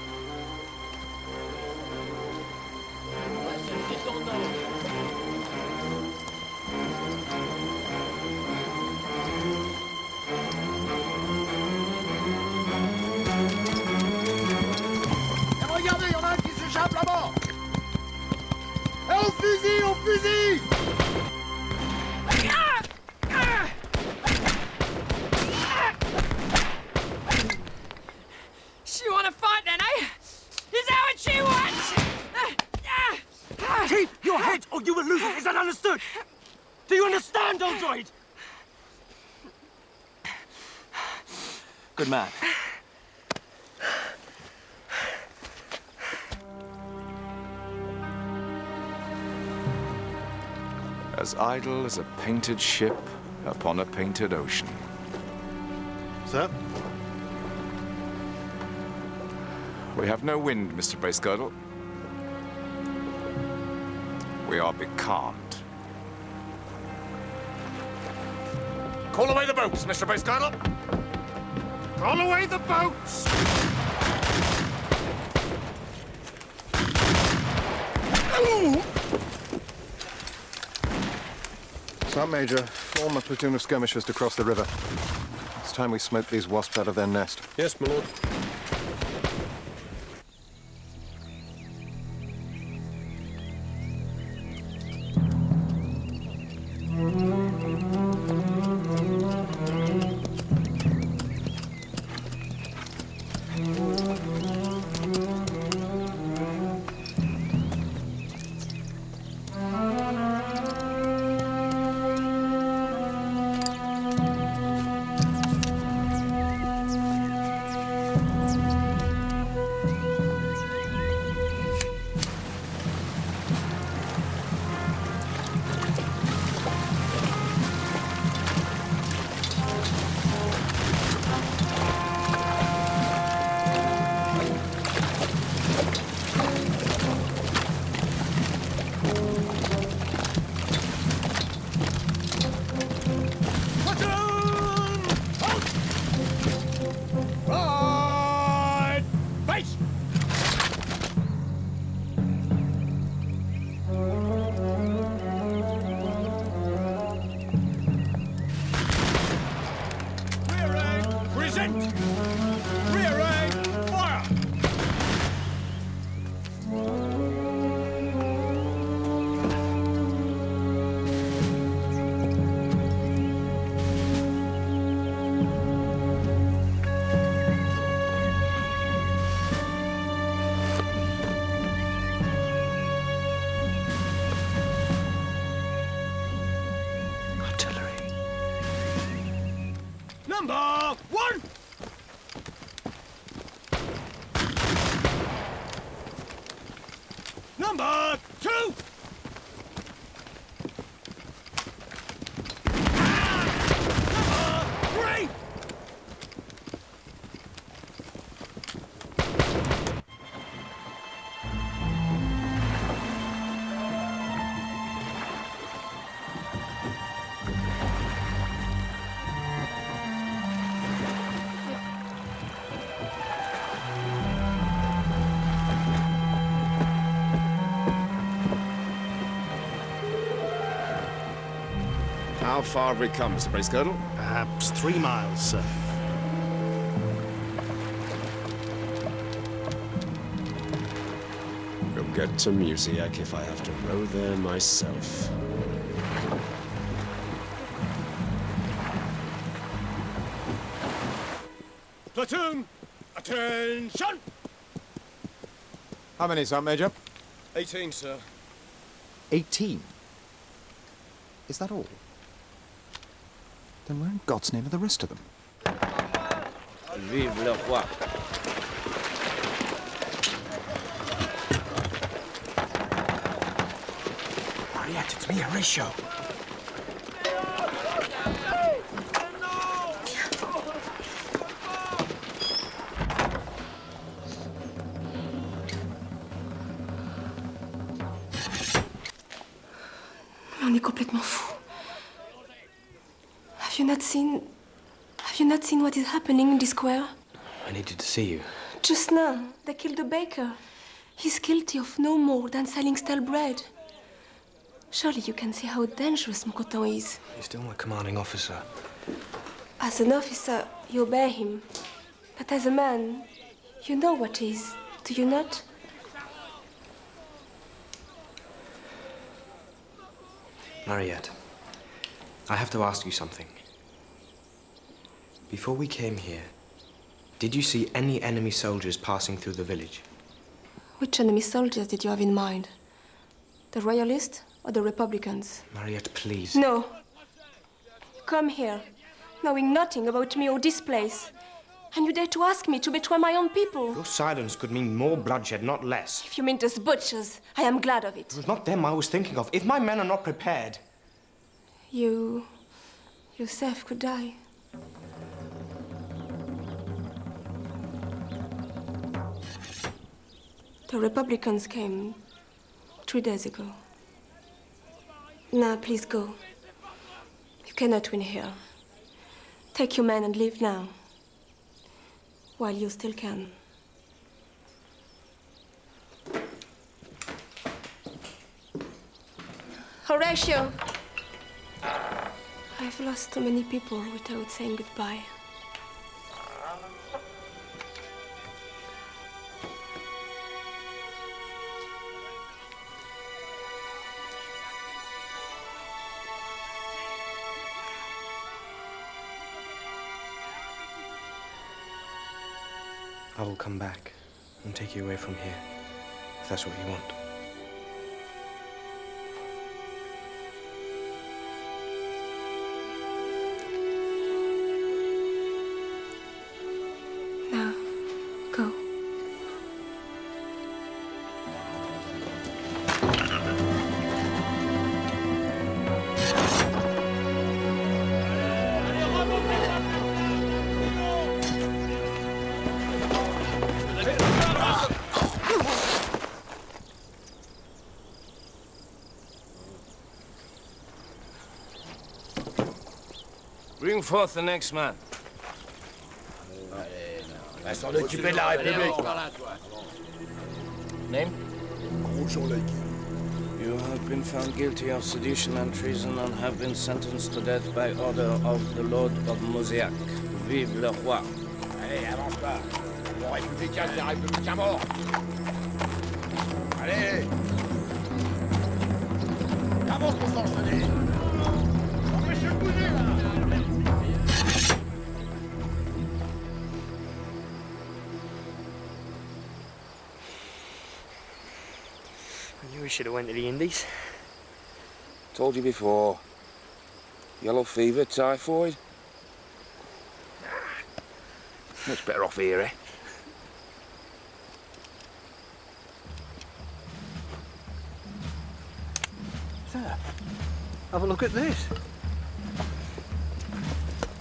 Ouais, celle-ci est en or. Et regardez, il y en a un qui s'échappe là-bas. Et au fusil, au fusil! She wanna fight then, eh? Is that what she wants? Keep your head or you will lose it. Is that understood? Do you understand, old droid? Good man. As idle as a painted ship upon a painted ocean. Sir? We have no wind, Mr. Bracegirdle. We are becalmed. Call away the boats, Mr. Bracegirdle. Call away the boats! Sergeant Major, form a platoon of skirmishers to cross the river. It's time we smoked these wasps out of their nest. Yes, my lord. Number one! Number two! Number three! How far have we come, Mr. Bracegirdle? Perhaps 3 miles, sir. We'll get to Musiac if I have to row there myself. Platoon, attention! How many, Sergeant Major? 18, sir. 18? Is that all? Then where in God's name are the rest of them? Vive le roi. Mariette, it's me, Horatio. On est complètement fou. Have you not seen what is happening in the square? I needed to see you. Just now, they killed the baker. He's guilty of no more than selling stale bread. Surely you can see how dangerous Mokotan is. He's still my commanding officer. As an officer, you obey him. But as a man, you know what he is, do you not? Mariette, I have to ask you something. Before we came here, did you see any enemy soldiers passing through the village? Which enemy soldiers did you have in mind? The Royalists or the Republicans? Mariette, please. No. You come here, knowing nothing about me or this place. And you dare to ask me to betray my own people? Your silence could mean more bloodshed, not less. If you mean those butchers, I am glad of it. It was not them I was thinking of. If my men are not prepared... You yourself could die. The Republicans came 3 days ago. Now, please go. You cannot win here. Take your men and leave now, while you still can. Horatio! I've lost too many people without saying goodbye. I will come back and take you away from here, if that's what you want. Now, go. Bring forth the next man. Va s'en occuper de la République. Name? You have been found guilty of sedition and treason and have been sentenced to death by order of the Lord of Mosiac. Vive le roi. Allez, avance pas. Mon républicain, c'est un républicain mort. Allez. Avance, mon sang, je te dis. Empêchez de bouger, là. I knew we should have went to the Indies. Told you before. Yellow fever, typhoid. Much better off here, eh? Sir, have a look at this.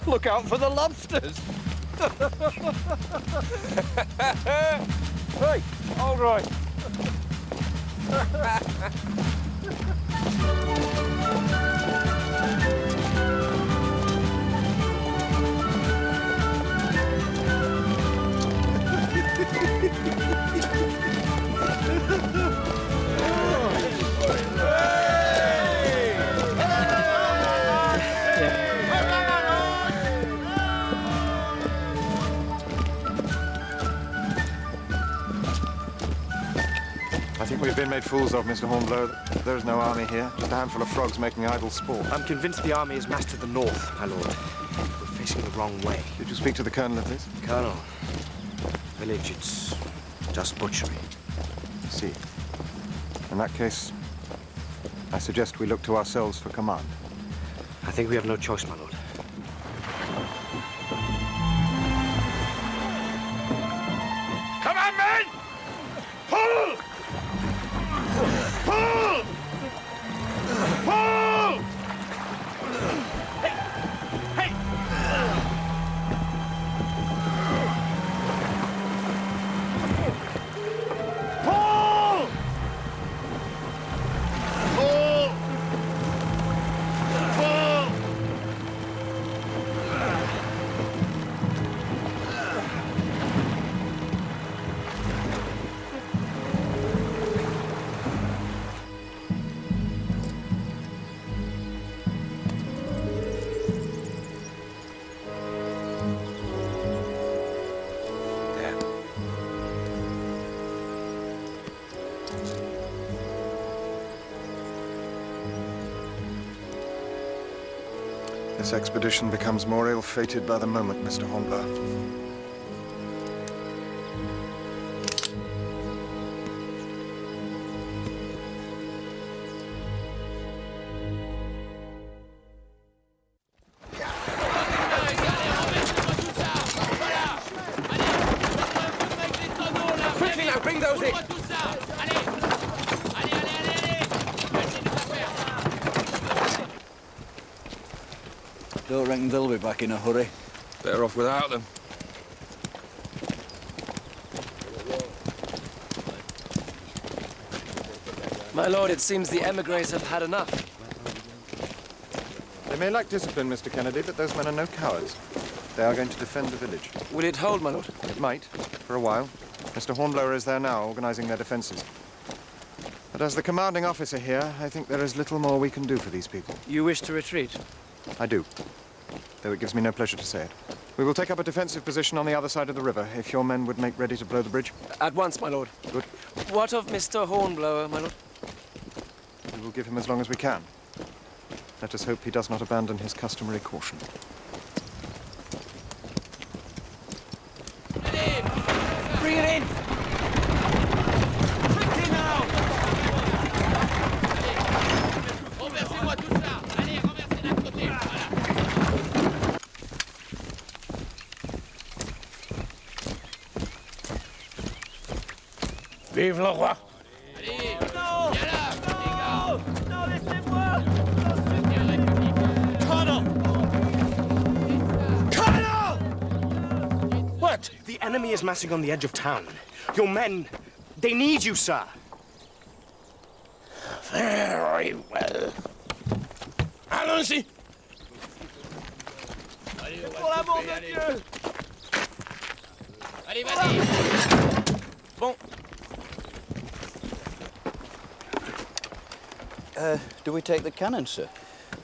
Look out for the lobsters. Hey, all right. I think we've been made fools of, Mr. Hornblower. There is no army here, just a handful of frogs making idle sport. I'm convinced the army is massed to the north, my lord. We're facing the wrong way. Did you speak to the colonel of this? Colonel. Village, it's just butchery. See. In that case, I suggest we look to ourselves for command. I think we have no choice, my lord. Come on, men! Pull! Pull! Pull! Hey! Hey! Pull! Pull! Pull! This expedition becomes more ill-fated by the moment, Mr. Hornblower. Don't reckon they'll be back in a hurry. Better off without them. My lord, it seems the emigres have had enough. They may lack discipline, Mr. Kennedy, but those men are no cowards. They are going to defend the village. Will it hold, my lord? It might, for a while. Mr. Hornblower is there now, organizing their defenses. But as the commanding officer here, I think there is little more we can do for these people. You wish to retreat? I do, though it gives me no pleasure to say it. We will take up a defensive position on the other side of the river, if your men would make ready to blow the bridge. At once, my lord. Good. What of Mr. Hornblower, my lord? We will give him as long as we can. Let us hope he does not abandon his customary caution. Bring it in! Quickly now! Vive le roi! Non, laissez-moi! Colonel! Colonel! What? The enemy is massing on the edge of town. Your men, they need you, sir. Very well. Allons-y! Pour l'amour de Dieu! Allez, vas-y! Bon. Do we take the cannons, sir?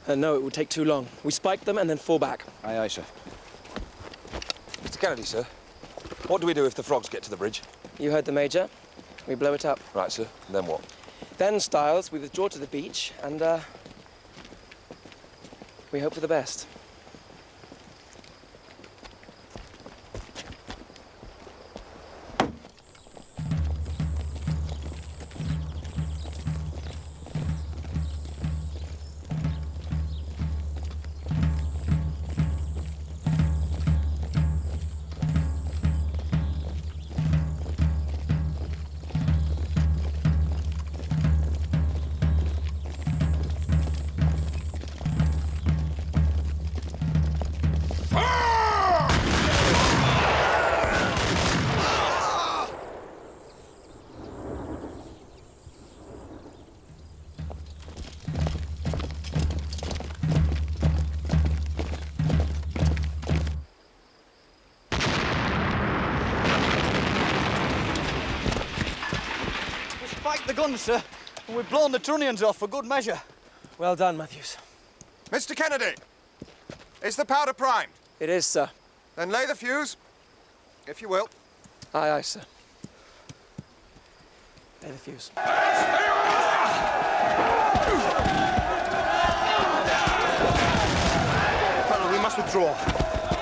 No, it would take too long. We spike them and then fall back. Aye, aye, sir. Mr. Kennedy, sir. What do we do if the frogs get to the bridge? You heard the Major. We blow it up. Right, sir. And then what? Then, Styles, we withdraw to the beach and, we hope for the best. The guns, sir, and we've blown the trunnions off for good measure. Well done, Matthews. Mr. Kennedy, is the powder primed? It is, sir. Then lay the fuse, if you will. Aye, aye, sir. Lay the fuse. Colonel, we must withdraw.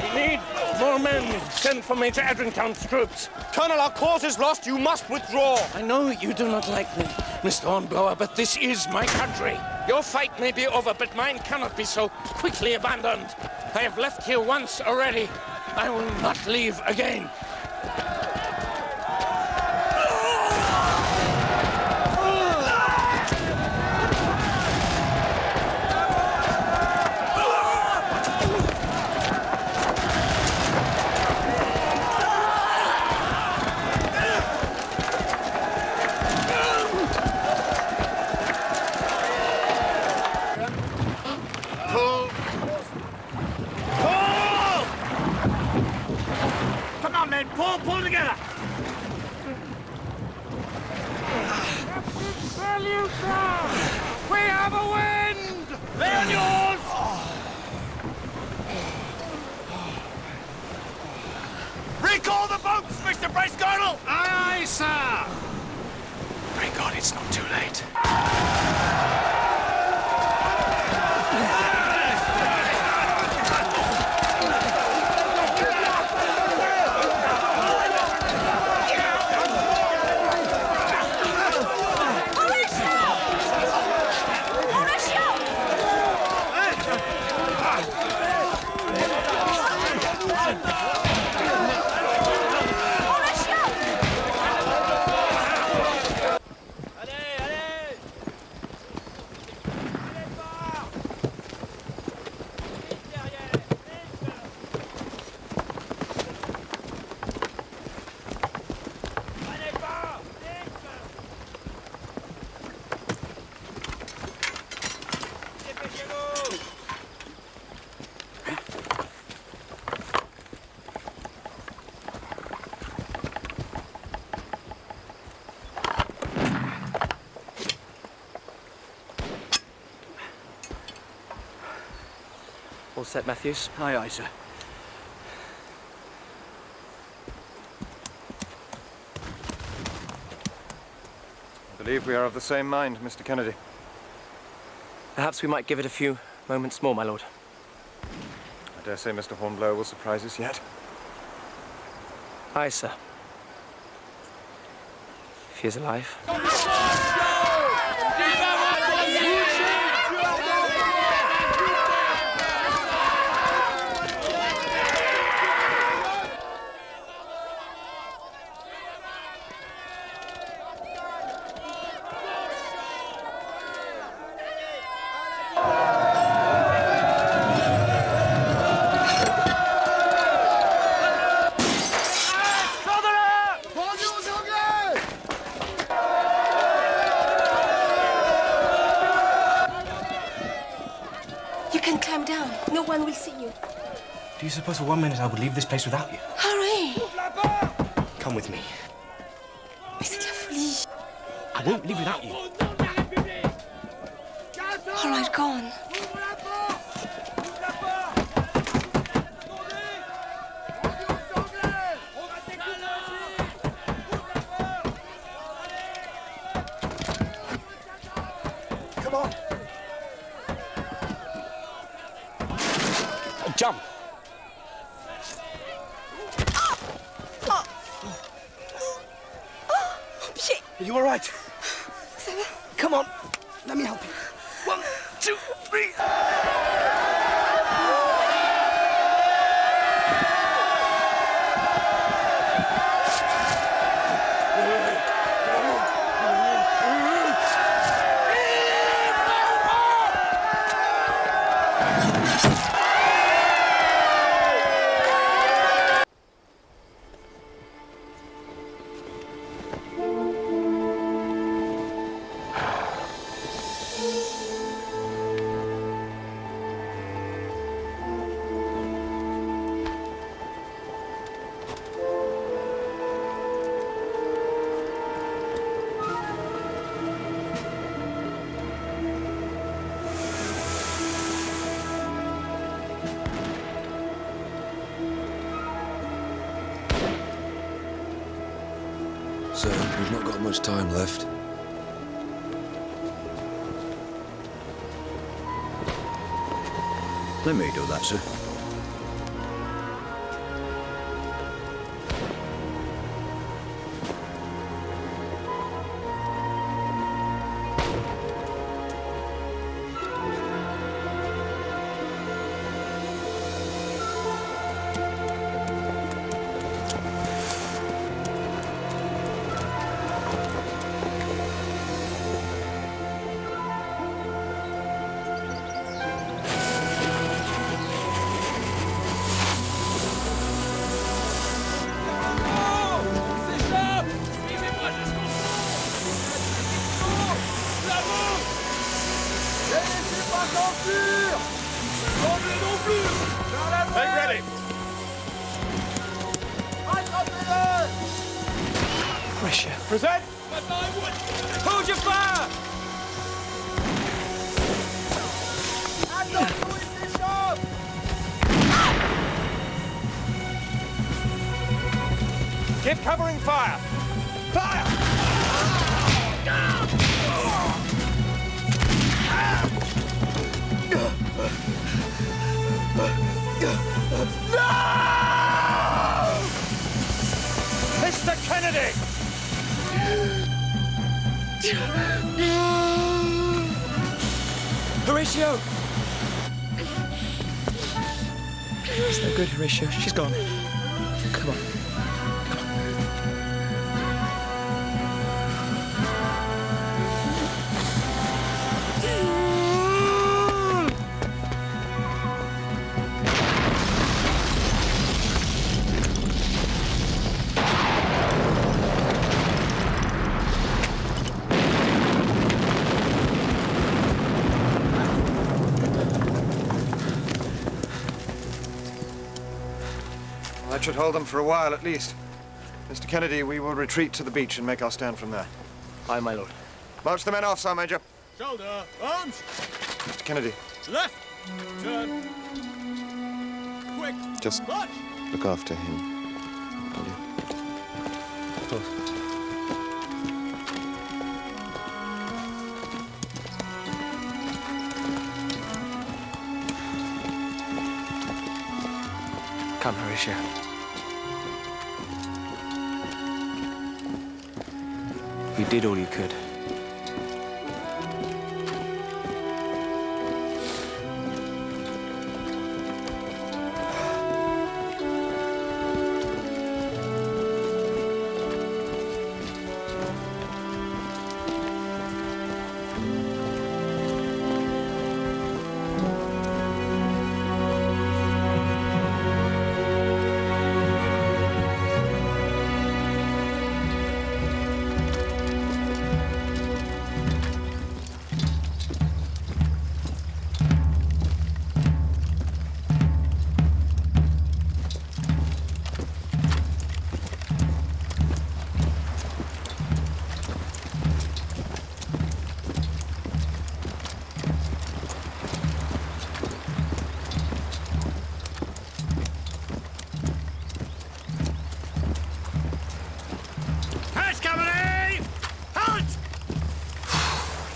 We need more men. Send for Major Adrington's troops. Colonel, our cause is lost. You must withdraw. I know you do not like me, Mr. Hornblower, but this is my country. Your fight may be over, but mine cannot be so quickly abandoned. I have left here once already. I will not leave again. Pull together! We have a wind! Lay on yours! Recall the boats, Mr. Bracegirdle! Aye, aye, sir! Thank God it's not too late. All set, Matthews? Aye, aye, sir. I believe we are of the same mind, Mr. Kennedy. Perhaps we might give it a few moments more, my lord. I dare say Mr. Hornblower will surprise us yet. Aye, sir. If he is alive. You can climb down. No one will see you. Do you suppose for 1 minute I would leave this place without you? Hurry! Come with me. Mais c'est de la folie. I won't leave without you. All right, go on. Come on. Jump! Pied. Are you all right? Ça va? Come on, let me help you. 1, 2, 3. Sir, we've not got much time left. Let me do that, sir. Make ready! Pressure. Present! Hold your fire! Give covering fire! Fire! Mr. Kennedy! Horatio! It's no good, Horatio. She's gone. Come on. That should hold them for a while, at least. Mr. Kennedy, we will retreat to the beach and make our stand from there. Aye, my lord. March the men off, Sergeant Major. Shoulder, arms! Mr. Kennedy. Left! Turn! Just look after him, will you? Of course. Come, Horatio. You did all you could.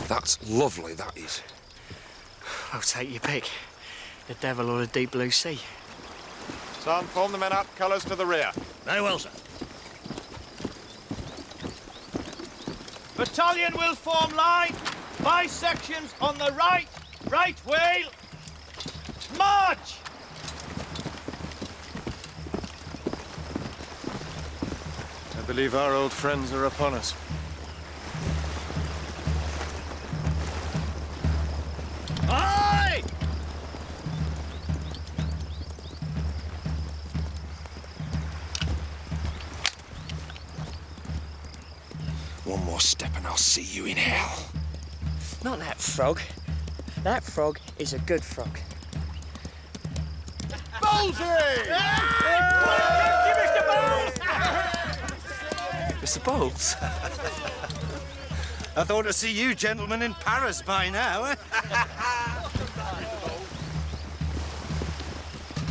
That's lovely, that is. I'll take your pick. The devil or the deep blue sea. Sam, form the men up, colours to the rear. Very well, sir. Battalion will form line. 5 sections on the right. Right wheel. March! I believe our old friends are upon us. Aye! One more step and I'll see you in hell. Not that frog. That frog is a good frog. Bowlsy! Mr. Bowles? I thought to see you gentlemen in Paris by now, eh?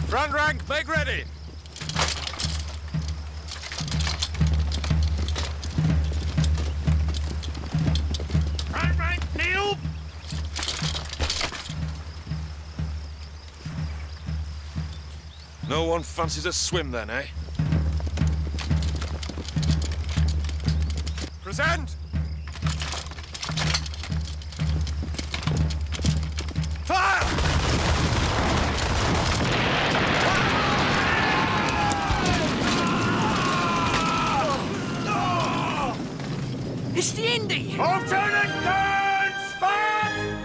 Front rank, make ready. Front rank, kneel! No one fancies a swim then, eh? Present! Fire! It's the Indy! Alternate guns, fire!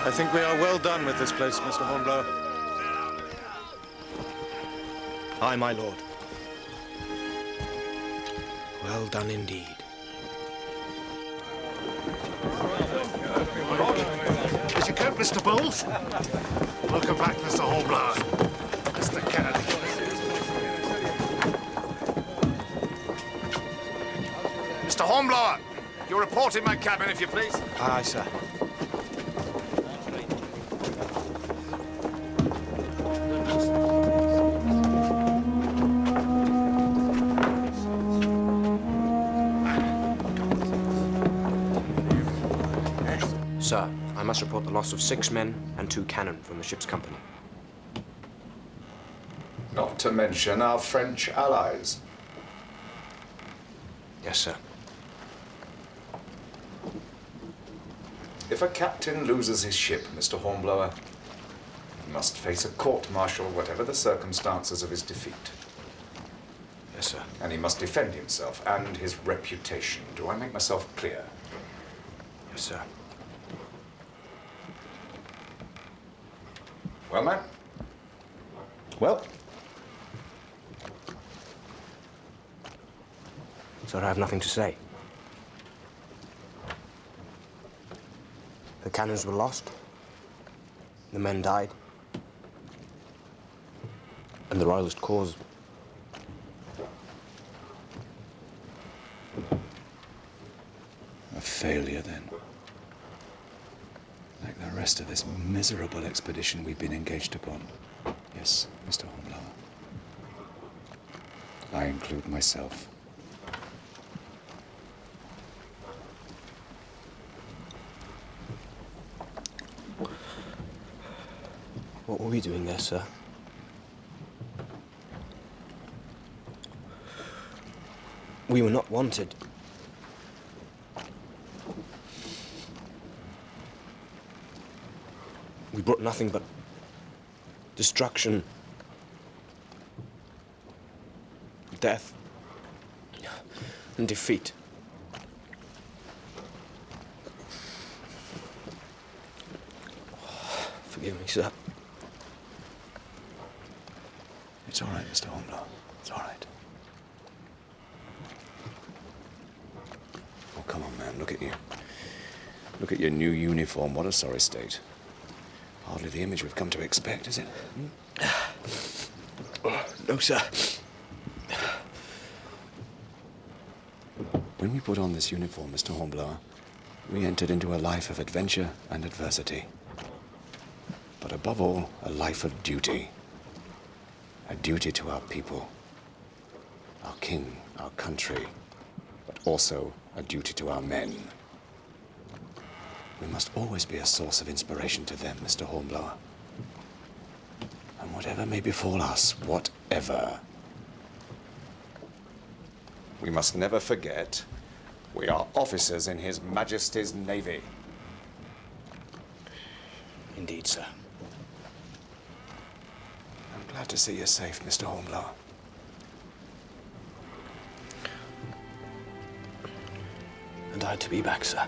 I think we are well done with this place, Mr. Hornblower. Aye, my lord. Well done indeed. Did you cope, Mr. Bowles? Welcome back, Mr. Hornblower. Mr. Kennedy. Mr. Hornblower, your report in my cabin, if you please. Aye, sir. Sir, I must report the loss of 6 men and 2 cannon from the ship's company. Not to mention our French allies. Yes, sir. If a captain loses his ship, Mr. Hornblower, he must face a court-martial, whatever the circumstances of his defeat. Yes, sir. And he must defend himself and his reputation. Do I make myself clear? Yes, sir. Well, man? Well? Sir, I have nothing to say. The cannons were lost. The men died. And the Royalist cause... a failure, then. Like the rest of this miserable expedition we've been engaged upon. Yes, Mr. Hornblower. I include myself. What were we doing there, sir? We were not wanted. We brought nothing but destruction, death, and defeat. Forgive me, sir. It's all right, Mr. Hornblower. It's all right. Oh, come on, man. Look at you. Look at your new uniform. What a sorry state. Hardly the image we've come to expect, is it? No, sir. When we put on this uniform, Mr. Hornblower, we entered into a life of adventure and adversity. But above all, a life of duty. A duty to our people, our king, our country, but also a duty to our men. We must always be a source of inspiration to them, Mr. Hornblower. And whatever may befall us, whatever, we must never forget we are officers in His Majesty's Navy. Indeed, sir. I'm glad to see you safe, Mr. Hornblower. And I to be back, sir.